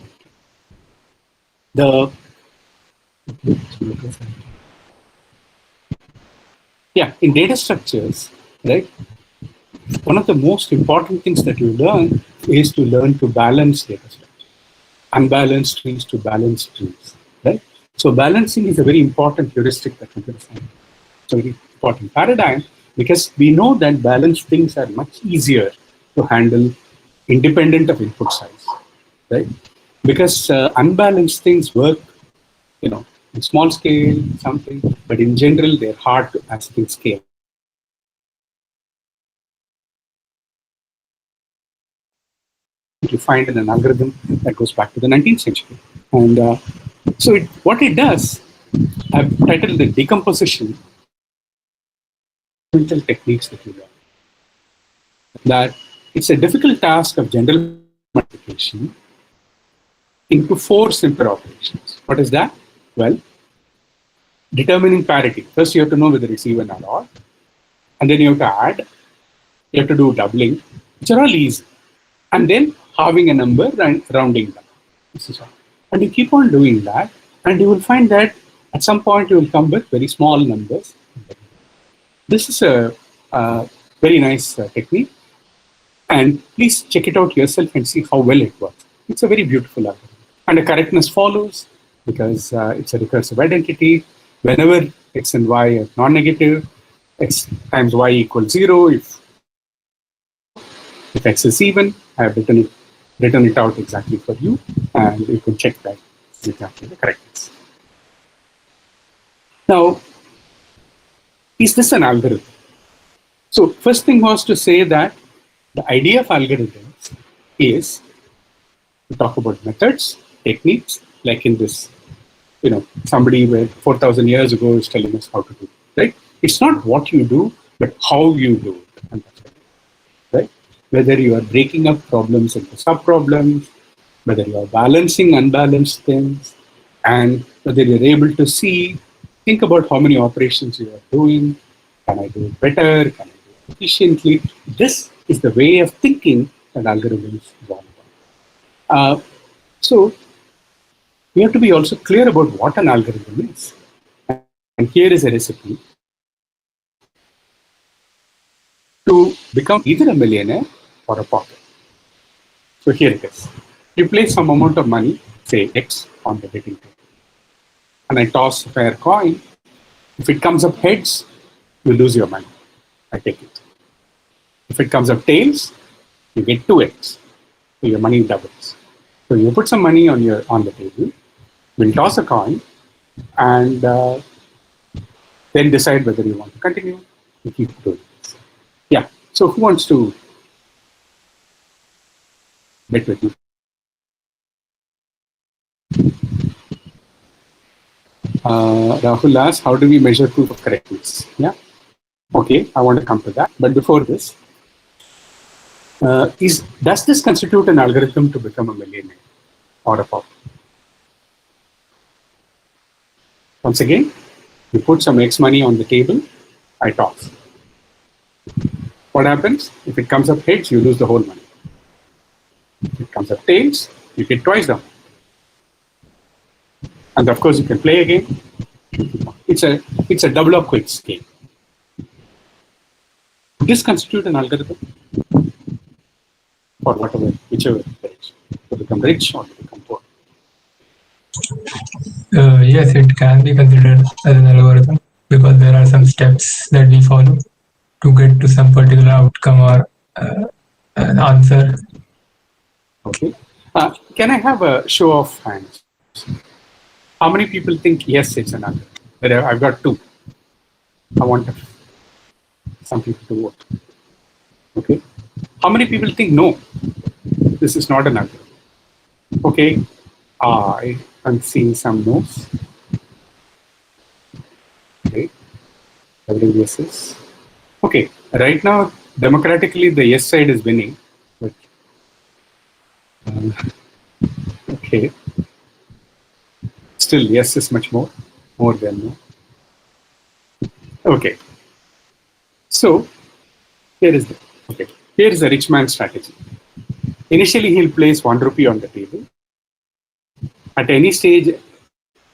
In data structures, right? One of the most important things that you learn is to learn to balance data structures. Unbalanced trees to balanced trees, right? So balancing is a very important heuristic that computer science. It's a very important paradigm because we know that balanced things are much easier to handle independent of input size, right? Because unbalanced things work, in small scale, something, but in general, they're hard to as things scale. You find in an algorithm that goes back to the 19th century. And so what it does, I've titled the decomposition techniques that you learn. That it's a difficult task of general multiplication into 4 simpler operations. What is that? Well, determining parity. First, you have to know whether it's even or odd. And then you have to add. You have to do doubling, which are all easy. And then halving a number and rounding down. This is all. And you keep on doing that, and you will find that at some point you will come with very small numbers. This is a Very nice technique. And please check it out yourself and see how well it works. It's a very beautiful algorithm. And the correctness follows because it's a recursive identity. Whenever x and y are non-negative, x times y equals 0. If x is even, I have written it out exactly for you, and you can check that it's exactly the correctness. Now, is this an algorithm? So first thing was to say that the idea of algorithms is to talk about methods, techniques, like in this, somebody 4,000 years ago is telling us how to do it, right? It's not what you do, but how you do it. And that's it, right? Whether you are breaking up problems into sub-problems, whether you are balancing unbalanced things, and whether you're able to think about how many operations you are doing. Can I do it better? Can I do it efficiently? This is the way of thinking that algorithms is all about. So we have to be also clear about what an algorithm is. And here is a recipe to become either a millionaire or a pauper. So here it is. You place some amount of money, say X, on the betting table. And I toss a fair coin. If it comes up heads, you lose your money. I take it. If it comes up tails, you get 2x. So your money doubles. So you put some money on the table. We'll toss a coin and then decide whether you want to continue to keep doing this. Yeah. So who wants to bet with me? Rahul asks, how do we measure proof of correctness? Yeah. Okay, I want to come to that. But before this, does this constitute an algorithm to become a millionaire or a pauper? Once again, you put some X money on the table, I toss. What happens? If it comes up heads, you lose the whole money. If it comes up tails, you get twice the money. And of course, you can play again. It's a double or quits game. Does this constitute an algorithm for whichever direction, to become rich or to become poor? Yes, it can be considered as an algorithm because there are some steps that we follow to get to some particular outcome or an answer. Okay. Can I have a show of hands? How many people think yes, it's an algorithm? I've got 2. I want some people to vote. Okay. How many people think no, this is not an algorithm? Okay. I'm seeing some no's. Okay. Several yeses. Okay. Right now, democratically, the yes side is winning. But, okay. Still, yes is much more than no. Okay. So, here is the rich man's strategy. Initially, he'll place 1 rupee on the table. At any stage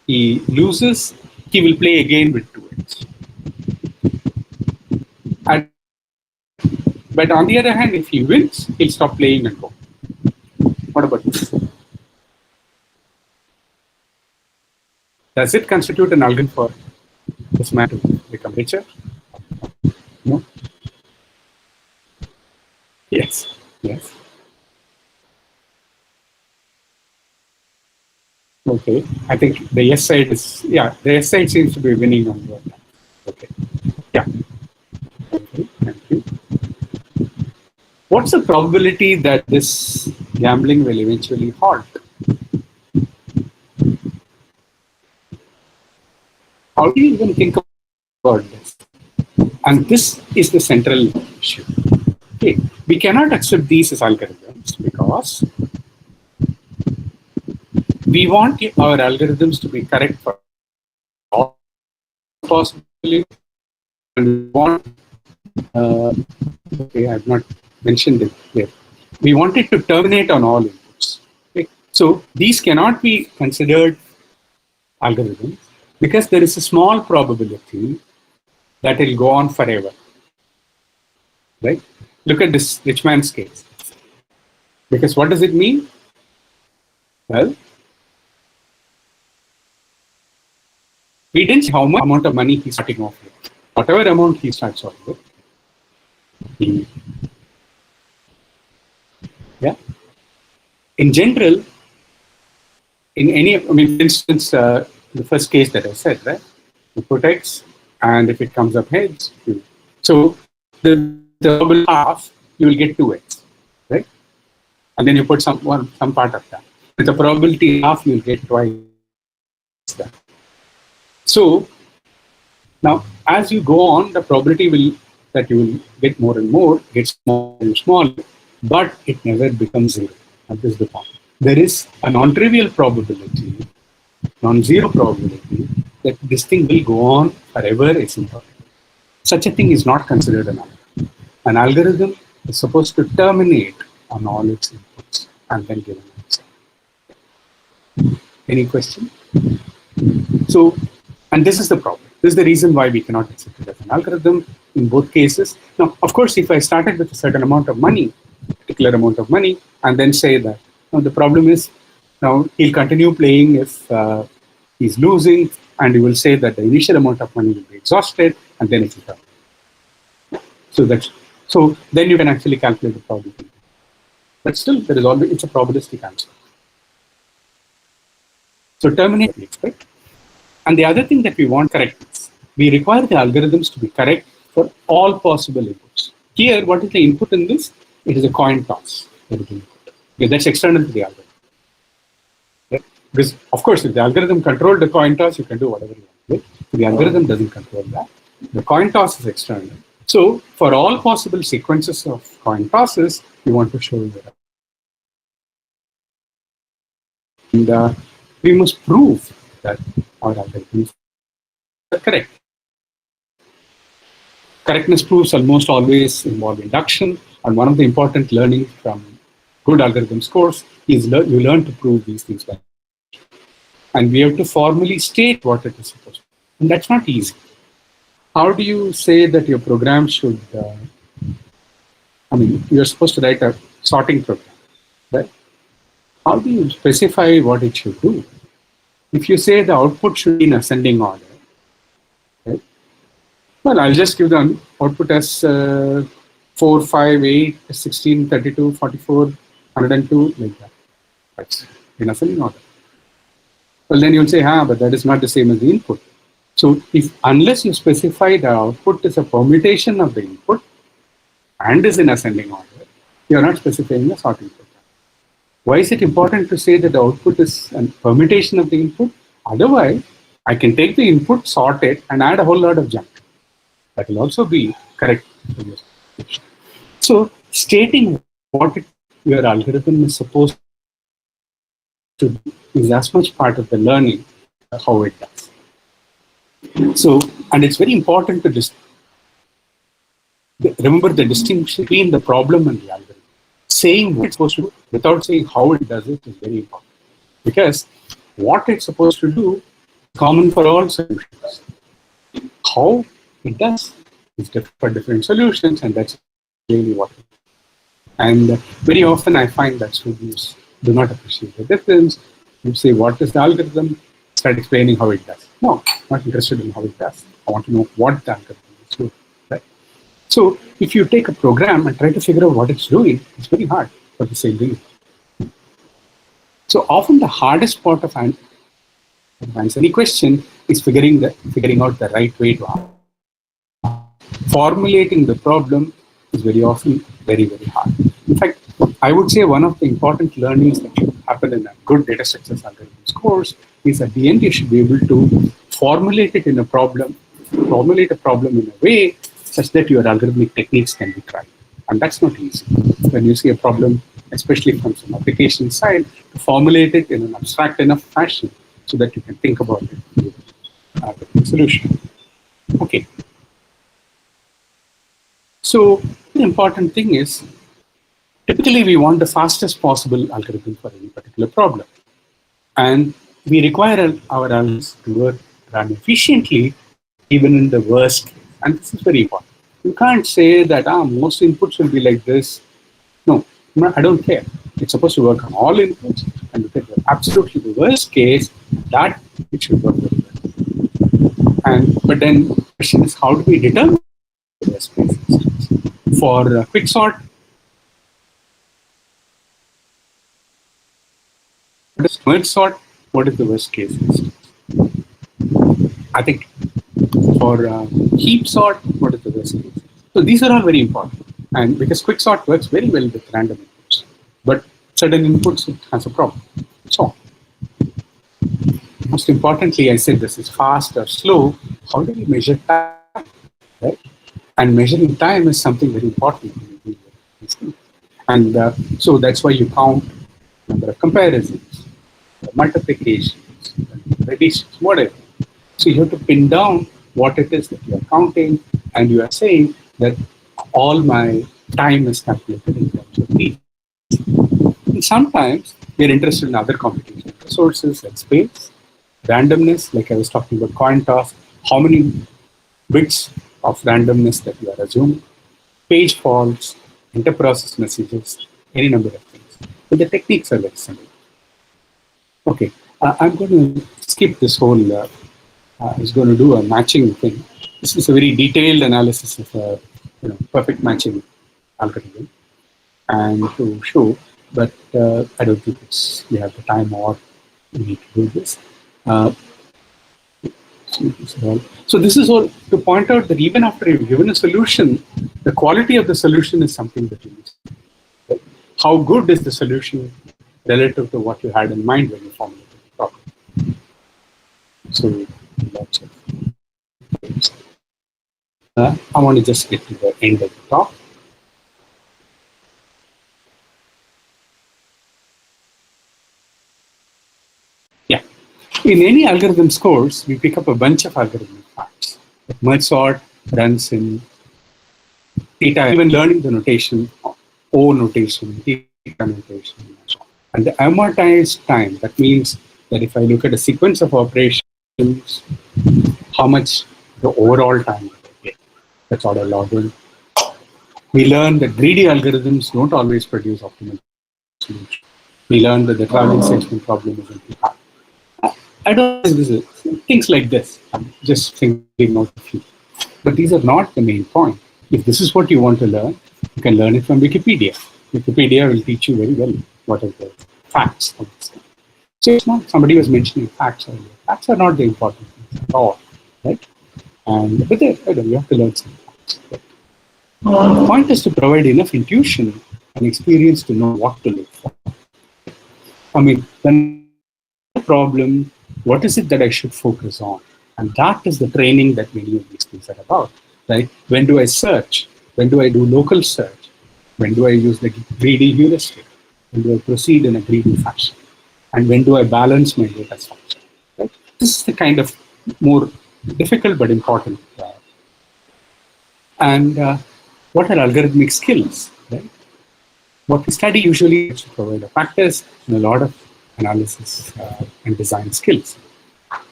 he loses, he will play again with 2x. But on the other hand, if he wins, he'll stop playing and go. What about this? Does it constitute an algorithm for this man to become richer? No? Yes. Yes. Okay. I think the yes side the yes side seems to be winning on your time. Okay. Yeah. Okay. Thank you. What's the probability that this gambling will eventually halt? How do you even think about this? And this is the central issue. Okay. We cannot accept these as algorithms because we want our algorithms to be correct for all possibilities. And we want, okay, I have not mentioned it here. We want it to terminate on all inputs. Okay? So these cannot be considered algorithms because there is a small probability that it will go on forever. right? Look at this rich man's case. Because what does it mean? Well, we didn't see how much amount of money he's starting off with. Whatever amount he starts off with, yeah. In general, in any, for instance, the first case that I said, right? You put X, and if it comes up heads, so the probable half, you will get 2X, right? And then you put some part of that. With the probability half, you will get twice that. So now, as you go on, the probability that you will get more and more gets smaller and smaller, but it never becomes zero. That is the point. There is a non-trivial probability, non-zero probability that this thing will go on forever asymptotic. Such a thing is not considered an algorithm. An algorithm is supposed to terminate on all its inputs and then give an answer. Any question? So, and this is the problem. This is the reason why we cannot accept it as an algorithm in both cases. Now, of course, if I started with a certain amount of money, particular amount of money, and then say that the problem is now he'll continue playing if he's losing, and you will say that the initial amount of money will be exhausted, and then it will come. So then you can actually calculate the probability. But still, there is always, it's a probabilistic answer. So terminate, we expect. And the other thing that we want correctness. We require the algorithms to be correct for all possible inputs. Here, what is the input in this? It is a coin toss. Okay, that's external to the algorithm. Right? Because, of course, if the algorithm controlled the coin toss, you can do whatever you want. Right? The algorithm doesn't control that. The coin toss is external. So, for all possible sequences of coin tosses, you want to show that. And we must prove that our algorithms are correct. Correctness proofs almost always involve induction, and one of the important learnings from good algorithms course is you learn to prove these things by. And we have to formally state what it is supposed to be. And that's not easy. How do you say that your program should, you're supposed to write a sorting program, right? How do you specify what it should do? If you say the output should be in ascending order, right? Well, I'll just give the output as 4, 5, 8, 16, 32, 44, 102, like that. That's in ascending order. Well, then you'll say, but that is not the same as the input. So unless you specify the output is a permutation of the input and is in ascending order, you're not specifying a sorting program. Why is it important to say that the output is a permutation of the input? Otherwise, I can take the input, sort it, and add a whole lot of junk. That will also be correct. So, stating what your algorithm is supposed to do is as much part of the learning how it does. So, and it's very important to just remember the distinction between the problem and the algorithm. Saying what it's supposed to do without saying how it does it is very important. Because what it's supposed to do is common for all solutions. How it does is different for different solutions, and that's really what it is. And very often I find that students do not appreciate the difference. You say, what is the algorithm? Start explaining how it does. No, I'm not interested in how it does. I want to know what the algorithm is doing. Right? So if you take a program and try to figure out what it's doing, it's very hard for the same reason. So often the hardest part of answering any question is figuring out the right way to answer. Formulating the problem is very often very, very hard. In fact, I would say one of the important learnings that should happen in a good data structures algorithms course is at the end you should be able to formulate a problem in a way such that your algorithmic techniques can be tried. And that's not easy. When you see a problem, especially from some application side, to formulate it in an abstract enough fashion so that you can think about it with a solution. Okay. So the important thing is, typically we want the fastest possible algorithm for any particular problem. And we require our algorithms to run efficiently even in the worst case. And this is very important. You can't say that most inputs will be like this. No, I don't care. It's supposed to work on all inputs and look at the absolutely the worst case that it should work very well. But then the question is, how do we determine the worst case instance? For quicksort, what is merge sort? What is the worst case instance? I think for heap sort, what is the worst case? So these are all very important. And because quicksort works very well with random inputs, but certain inputs it has a problem. So most importantly, I said this is fast or slow. How do we measure time? Right? And measuring time is something very important. And so that's why you count number of comparisons, multiplications, additions, whatever. So you have to pin down what it is that you are counting, and you are saying that all my time is calculated in terms of these. And sometimes we are interested in other computational resources like space, randomness, like I was talking about coin toss, how many bits of randomness that you are assuming, page faults, interprocess messages, any number of things. But the techniques are very similar. Okay, I'm going to skip this whole, I was going to do a matching thing. This is a very detailed analysis of a perfect matching algorithm and to show, but I don't think we have the time or we need to do this. So this is all to point out that even after you've given a solution, the quality of the solution is something that you use. Right? How good is the solution relative to what you had in mind when you formulated the problem? So lots of things. I want to just get to the end of the talk. Yeah. In any algorithms course, we pick up a bunch of algorithmic facts. Merge sort runs in theta, even learning the notation, O notation, theta notation, and the amortized time. That means that if I look at a sequence of operations, how much the overall time will take. That's order log 1. We learn that greedy algorithms don't always produce optimal solutions. We learn that the traveling salesman problem isn't hard. I don't think this is things like this. I'm just thinking out a few. But these are not the main point. If this is what you want to learn, you can learn it from Wikipedia. Wikipedia will teach you very well what are the facts of this thing. So it's not somebody was mentioning facts earlier. Facts are not the important things at all, right? But you have to learn some facts. Right? The point is to provide enough intuition and experience to know what to look for. I mean, when the problem, what is it that I should focus on? And that is the training that many of these things are about, right? When do I search? When do I do local search? When do I use the greedy heuristic? When do I proceed in a greedy fashion? And when do I balance my data structure? Right? This is the kind of more difficult but important. What are algorithmic skills? Right? What we study usually is to provide a practice and a lot of analysis and design skills.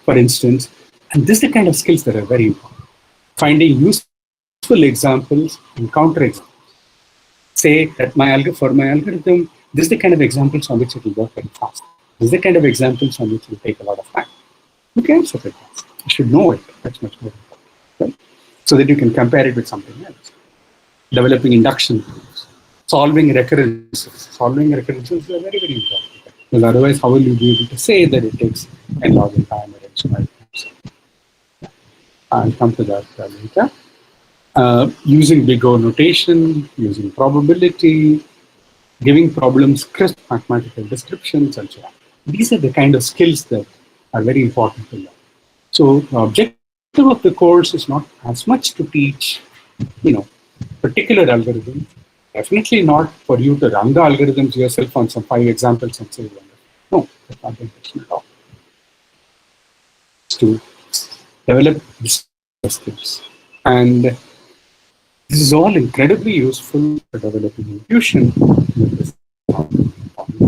For instance, and this is the kind of skills that are very important. Finding useful examples and counter examples. Say that for my algorithm, this is the kind of examples on which it will work very fast. This is the kind of examples on which it will take a lot of time. You can answer it fast. You should know it. That's much more important. Right? So that you can compare it with something else. Developing induction proofs. Solving recurrences. Solving recurrences is very, very important. Because otherwise, how will you be able to say that it takes n log n time or n squared times? I'll come to that later. Using big O notation, using probability, giving problems crisp mathematical descriptions, and so on. These are the kind of skills that are very important to learn. So the objective of the course is not as much to teach, particular algorithms. Definitely not for you to run the algorithms yourself on some 5 examples and say, no, that's not the intention at all. It's to develop these skills. And this is all incredibly useful for developing intuition with this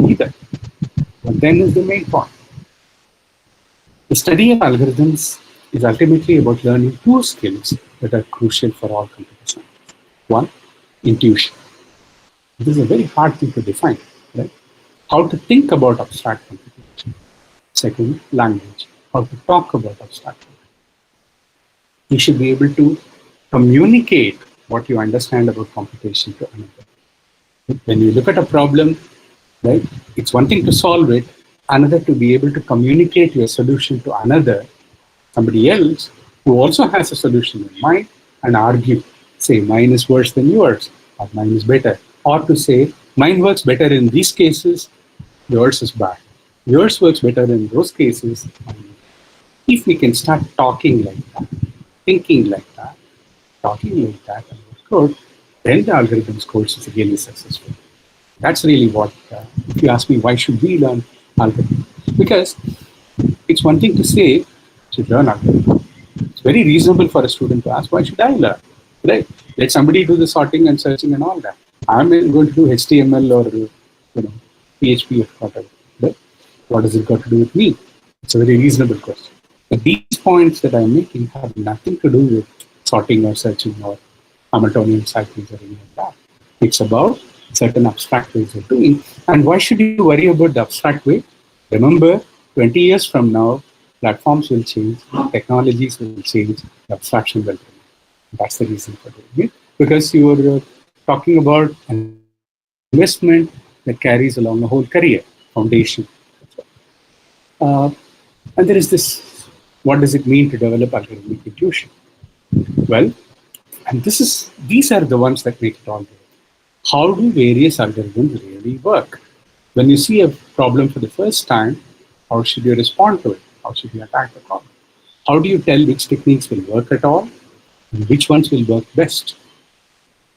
either. But then is the main point. The study of algorithms is ultimately about learning 2 skills that are crucial for all computer science. One, intuition. This is a very hard thing to define, right? How to think about abstract computation. Second, language. How to talk about abstract computation. You should be able to communicate what you understand about computation to another. When you look at a problem, right, it's one thing to solve it, another to be able to communicate your solution to another, somebody else who also has a solution in mind, and argue, say mine is worse than yours, or mine is better, or to say mine works better in these cases, yours is bad. Yours works better in those cases. If we can start talking like that, thinking like that, talking like that, and code, then the algorithm's course is really successful. That's really what, if you ask me, why should we learn algorithm? Because it's one thing to say, should learn algorithm. It's very reasonable for a student to ask, why should I learn? Right? Let somebody do the sorting and searching and all that. I'm going to do HTML or PHP or whatever. Right? What does it got to do with me? It's a very reasonable question. But these points that I'm making have nothing to do with sorting or searching or Hamiltonian cycles or any of that. It's about certain abstract ways of doing. And why should you worry about the abstract way? Remember, 20 years from now, platforms will change, technologies will change, the abstraction will change. That's the reason for doing it. Because you are talking about an investment that carries along a whole career, foundation. And there is this, what does it mean to develop algorithmic intuition? Well, and these are the ones that make it all good. How do various algorithms really work? When you see a problem for the first time, how should you respond to it? How should you attack the problem? How do you tell which techniques will work at all and which ones will work best?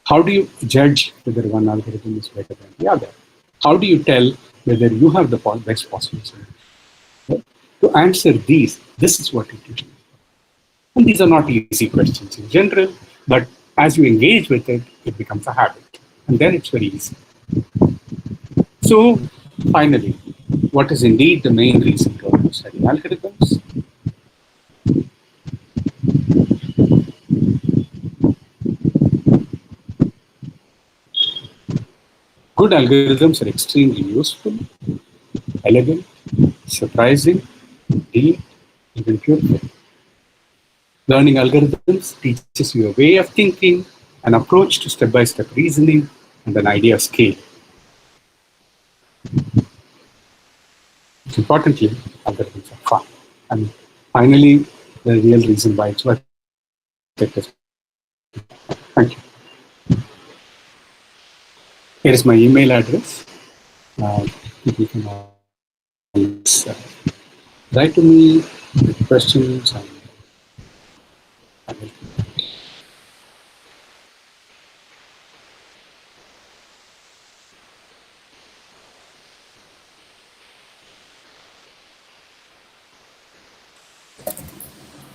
How do you judge whether one algorithm is better than the other? How do you tell whether you have the best possible solution? Right? To answer these, this is what intuition is. And these are not easy questions in general, but as you engage with it, it becomes a habit. And then it's very easy. So finally, what is indeed the main reason to study algorithms? Good algorithms are extremely useful, elegant, surprising, deep, even beautiful. Learning algorithms teaches you a way of thinking, an approach to step-by-step reasoning, and an idea of scale. Importantly, algorithms are fun. And finally, the real reason why it's worth it. Thank you. Here is my email address. People can always write to me with questions. And I will.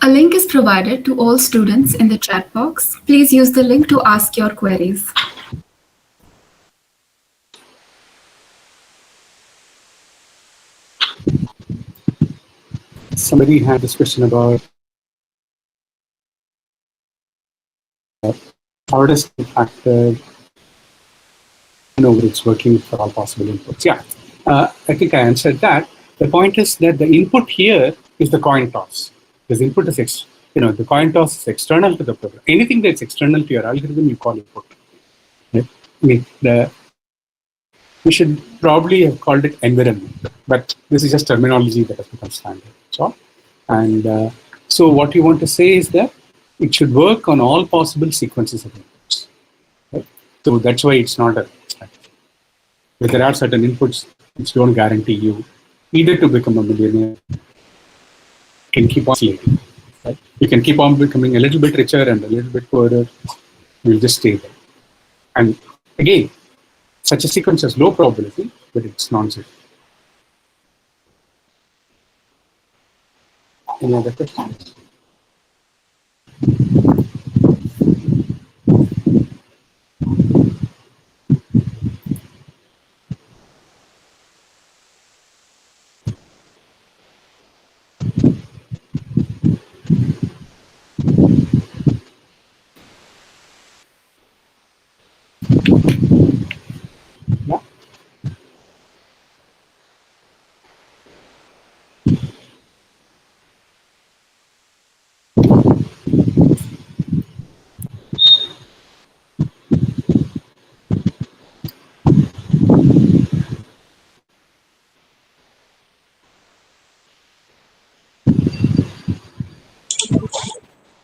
A link is provided to all students in the chat box. Please use the link to ask your queries. Somebody had this question about how does the factor over its working for all possible inputs? Yeah, I think I answered that. The point is that the input here is the coin toss. Because input is, the coin toss is external to the program. Anything that's external to your algorithm, you call input. Right? I mean, we should probably have called it environment, but this is just terminology that has become standard. And so what you want to say is that it should work on all possible sequences of inputs. Right? So that's why it's not a strategy. But there are certain inputs which don't guarantee you either to become a millionaire, can keep on slating. Right? You can keep on becoming a little bit richer and a little bit poorer. You'll just stay there. And again, such a sequence has low probability, but it's non-zero. Any other questions?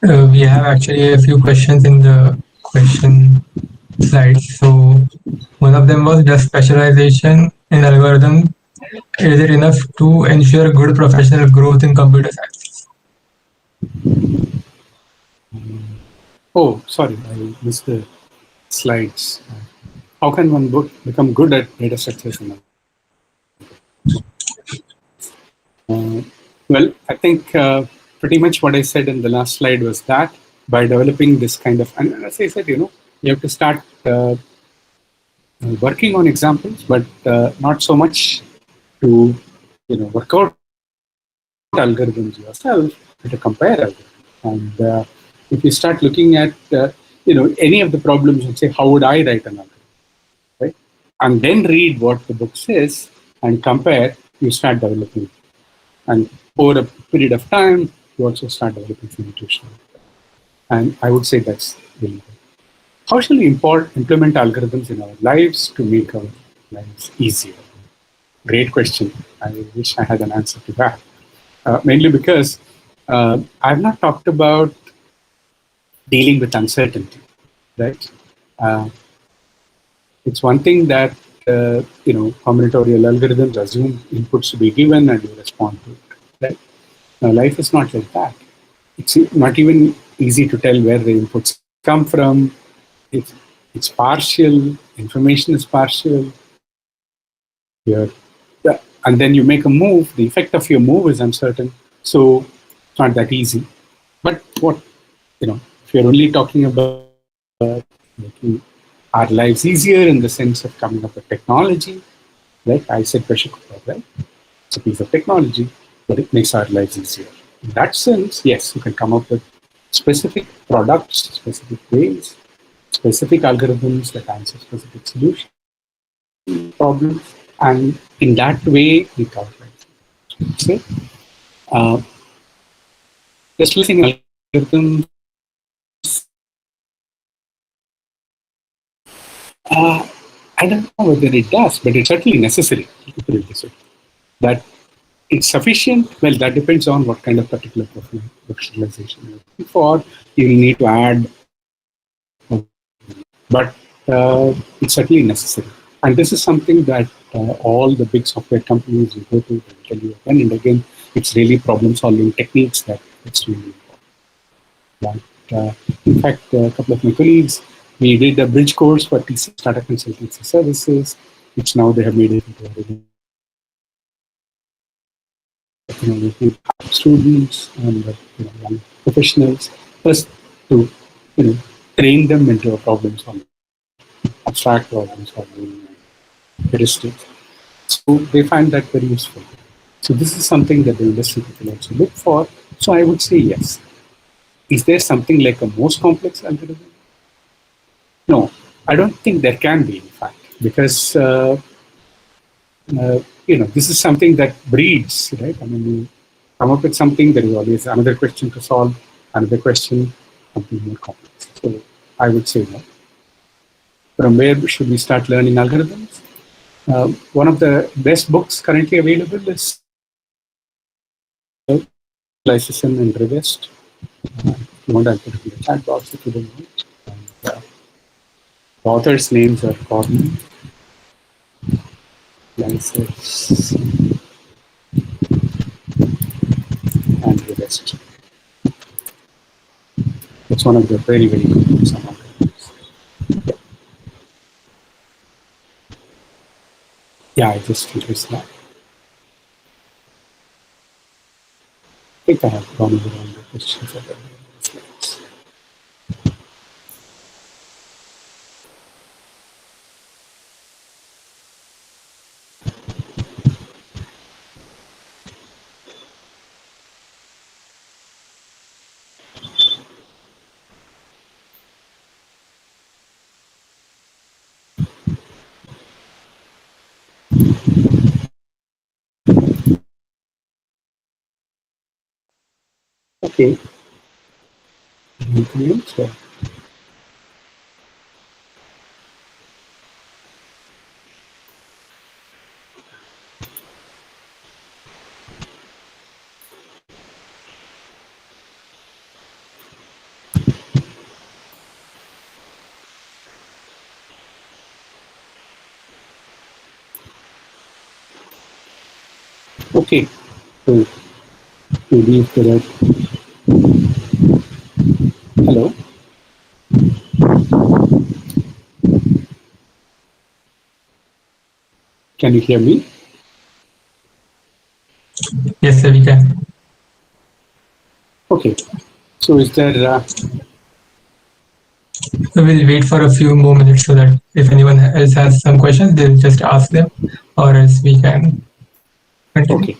We have actually a few questions in the question slides. So one of them was, does specialization in algorithm, is it enough to ensure good professional growth in computer science? Oh, sorry, I missed the slides. How can one become good at data structures? Well, I think pretty much what I said in the last slide was that by developing this kind of, and as I said, you have to start working on examples, but not so much to, work out algorithms yourself, but to compare algorithms. And if you start looking at, any of the problems and say, how would I write an algorithm, right? And then read what the book says and compare, you start developing. And over a period of time, you also start developing some intuition. And I would say that's really good. How shall we implement algorithms in our lives to make our lives easier? Great question. I wish I had an answer to that. Mainly because I've not talked about dealing with uncertainty, right? It's one thing that, combinatorial algorithms assume inputs to be given and you respond to it, right? Now, life is not like that. It's not even easy to tell where the inputs come from. It's partial, information is partial. And then you make a move, the effect of your move is uncertain. So it's not that easy. But if you're only talking about making our lives easier in the sense of coming up with technology, right? I said pressure cooker, right? It's a piece of technology, but it makes our lives easier. In that sense, yes, you can come up with specific products, specific ways, specific algorithms that answer specific solution problems, and in that way, we cover it. So, just listening algorithms. I don't know whether it does, but it's certainly necessary to put it this way. That it's sufficient. Well, that depends on what kind of particular professionalization you're looking for. You'll need to add, but it's certainly necessary. And this is something that all the big software companies you go to will tell you again and again. It's really problem-solving techniques that it's really important. In fact, a couple of my colleagues, we did a bridge course for Tata Consultancy Services, which now they have made it into a students and young professionals, first to train them into a problem solving, abstract problem solving, heuristics. So they find that very useful. So this is something that the industry people also look for. So I would say yes. Is there something like a most complex algorithm? No, I don't think there can be, in fact, because this is something that breeds, right? I mean, you come up with something, there is always another question to solve, another question, something more complex. So I would say no. From where should we start learning algorithms? One of the best books currently available is Lysissen and Revest. If you want, I'll put it in the chat box if you don't know. And, the authors' names are Corman, Lysissen, and Revest. It's one of the very, very good books on algorithms. Yeah, I just noticed that. I think I have gone over all the questions of the slides. Okay. Anything else? Okay. So maybe if there are... Hello? Can you hear me? Yes, sir, we can. Okay. So is there... So we'll wait for a few more minutes so that if anyone else has some questions, they'll just ask them, or else we can continue. Okay.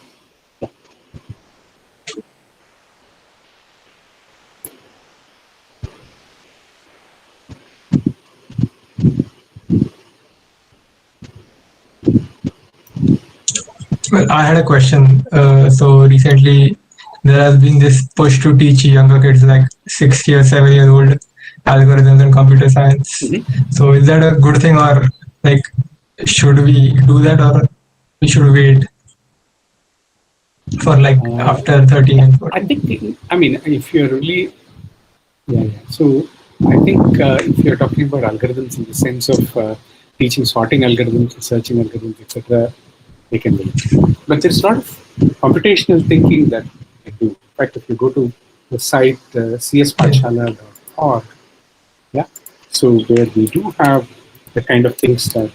Well, I had a question. So recently, there has been this push to teach younger kids, like 6-year, 7-year-old, algorithms and computer science. So is that a good thing, or like should we do that, or we should wait for like after 13 and 14? I think, I mean, if you're really... Yeah. So I think if you're talking about algorithms in the sense of teaching sorting algorithms, searching algorithms, etc., they can wait. But there's a lot of computational thinking that they do. In fact, if you go to the site cspatshala.org, yeah, so where we do have the kind of things that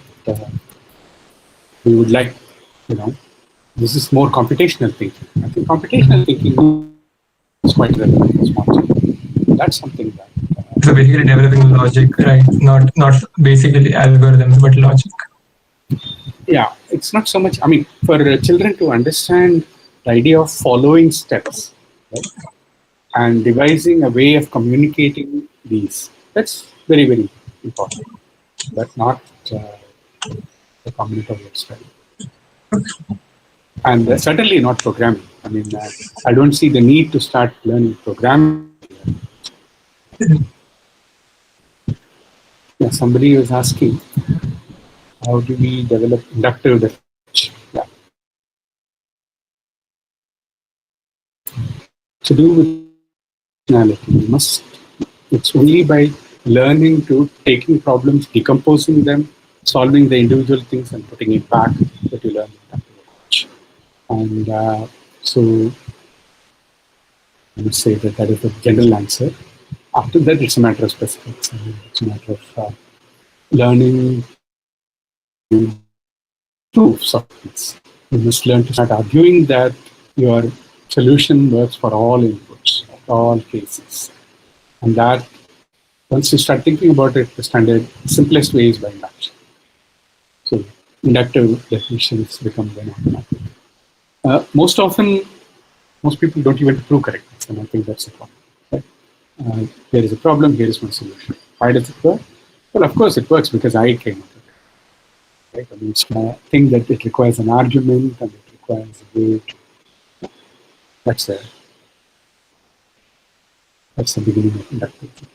we would like, this is more computational thinking. I think computational thinking is quite relevant as well. That's something that... So basically developing logic, right? Not basically algorithms, but logic. Yeah, it's not so much, I mean, for children to understand the idea of following steps, right? And devising a way of communicating these, that's very, very important, but not the combinatorial study. And certainly not programming. I mean, I don't see the need to start learning programming. Yeah, somebody was asking, how do we develop inductive approach? Yeah. To do with personality, it's only by learning to taking problems, decomposing them, solving the individual things and putting it back that you learn inductive approach. And so I would say that is a general answer. After that, it's a matter of specifics. It's a matter of learning proofs of things. You must learn to start arguing that your solution works for all inputs, all cases. And that, once you start thinking about it, the simplest way is by induction. So inductive definitions become then automatic. Most often, most people don't even prove correctness, and I think that's the problem. Right? Here is a problem, here is my solution. Why does it work? Well, of course it works because I came up with it. Right? I mean, it's a thing that it requires an argument and it requires a way to... That's the beginning of inductive thinking.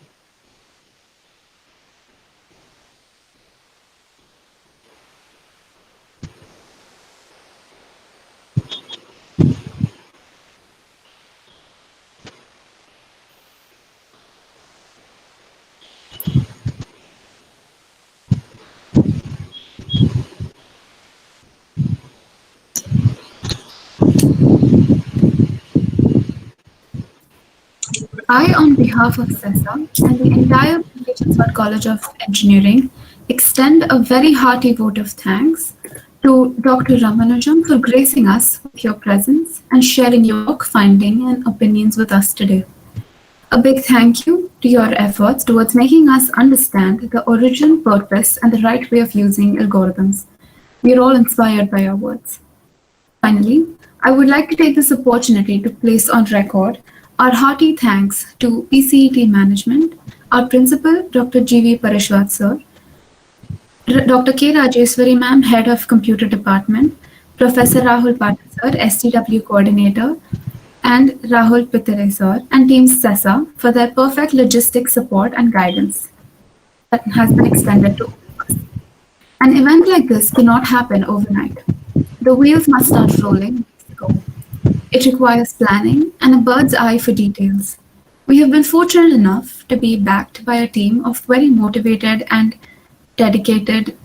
I, on behalf of CESA and the entire BITS College of Engineering, extend a very hearty vote of thanks to Dr. Ramanujam for gracing us with your presence and sharing your work finding and opinions with us today. A big thank you to your efforts towards making us understand the origin, purpose, and the right way of using algorithms. We are all inspired by your words. Finally, I would like to take this opportunity to place on record our hearty thanks to PCET management, our principal, Dr. G.V. Parashwat sir, Dr. K. Rajeswari ma'am, head of computer department, Professor Rahul Patil sir, STW coordinator, and Rahul Pitare sir, and team CESA for their perfect logistics support and guidance that has been extended to all of us. An event like this cannot happen overnight. The wheels must start rolling. It requires planning and a bird's eye for details. We have been fortunate enough to be backed by a team of very motivated and dedicated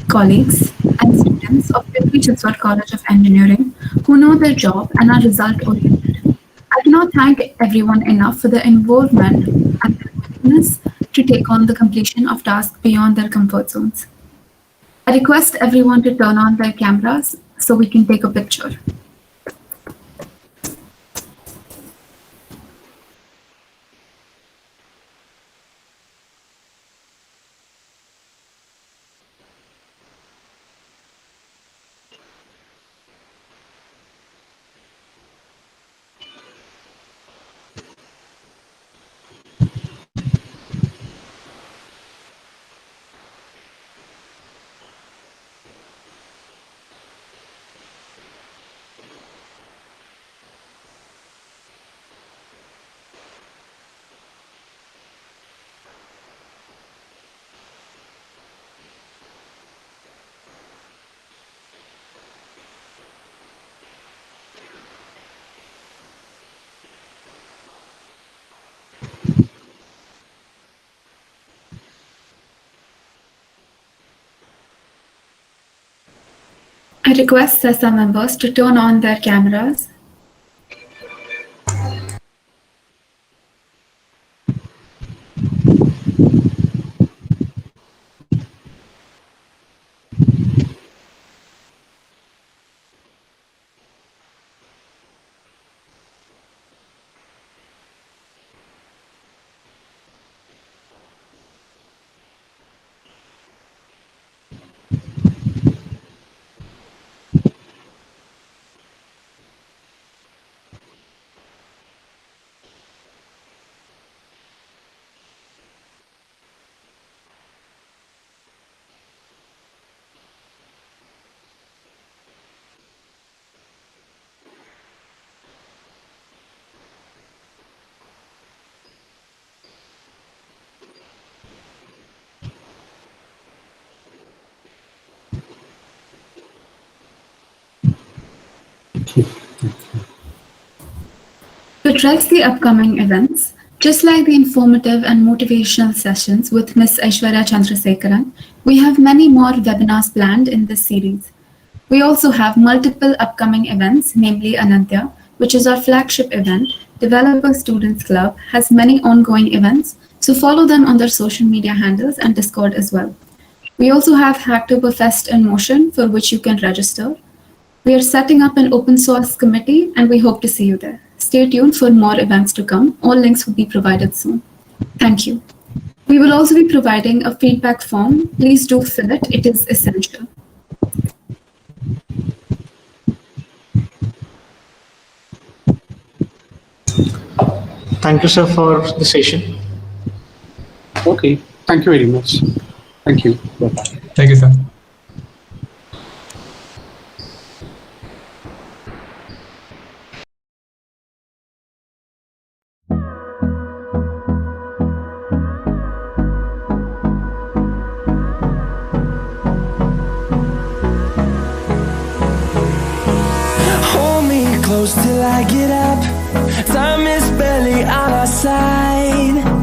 colleagues and students students of BITS College of Engineering who know their job and are result-oriented. I cannot thank everyone enough for their involvement and their willingness to take on the completion of tasks beyond their comfort zones. I request everyone to turn on their cameras so we can take a picture. I request CESA members to turn on their cameras. To address the upcoming events, just like the informative and motivational sessions with Ms. Aishwarya Chandrasekaran, we have many more webinars planned in this series. We also have multiple upcoming events, namely Anantya, which is our flagship event. Developer Students Club has many ongoing events, so follow them on their social media handles and Discord as well. We also have Hacktoberfest in motion, for which you can register. We are setting up an open source committee and we hope to see you there. Stay tuned for more events to come. All links will be provided soon. Thank you. We will also be providing a feedback form. Please do fill it. It is essential. Thank you, sir, for the session. Okay. Thank you very much. Thank you. Bye-bye. Thank you, sir. Hold me close till I get up. Time is barely on our side.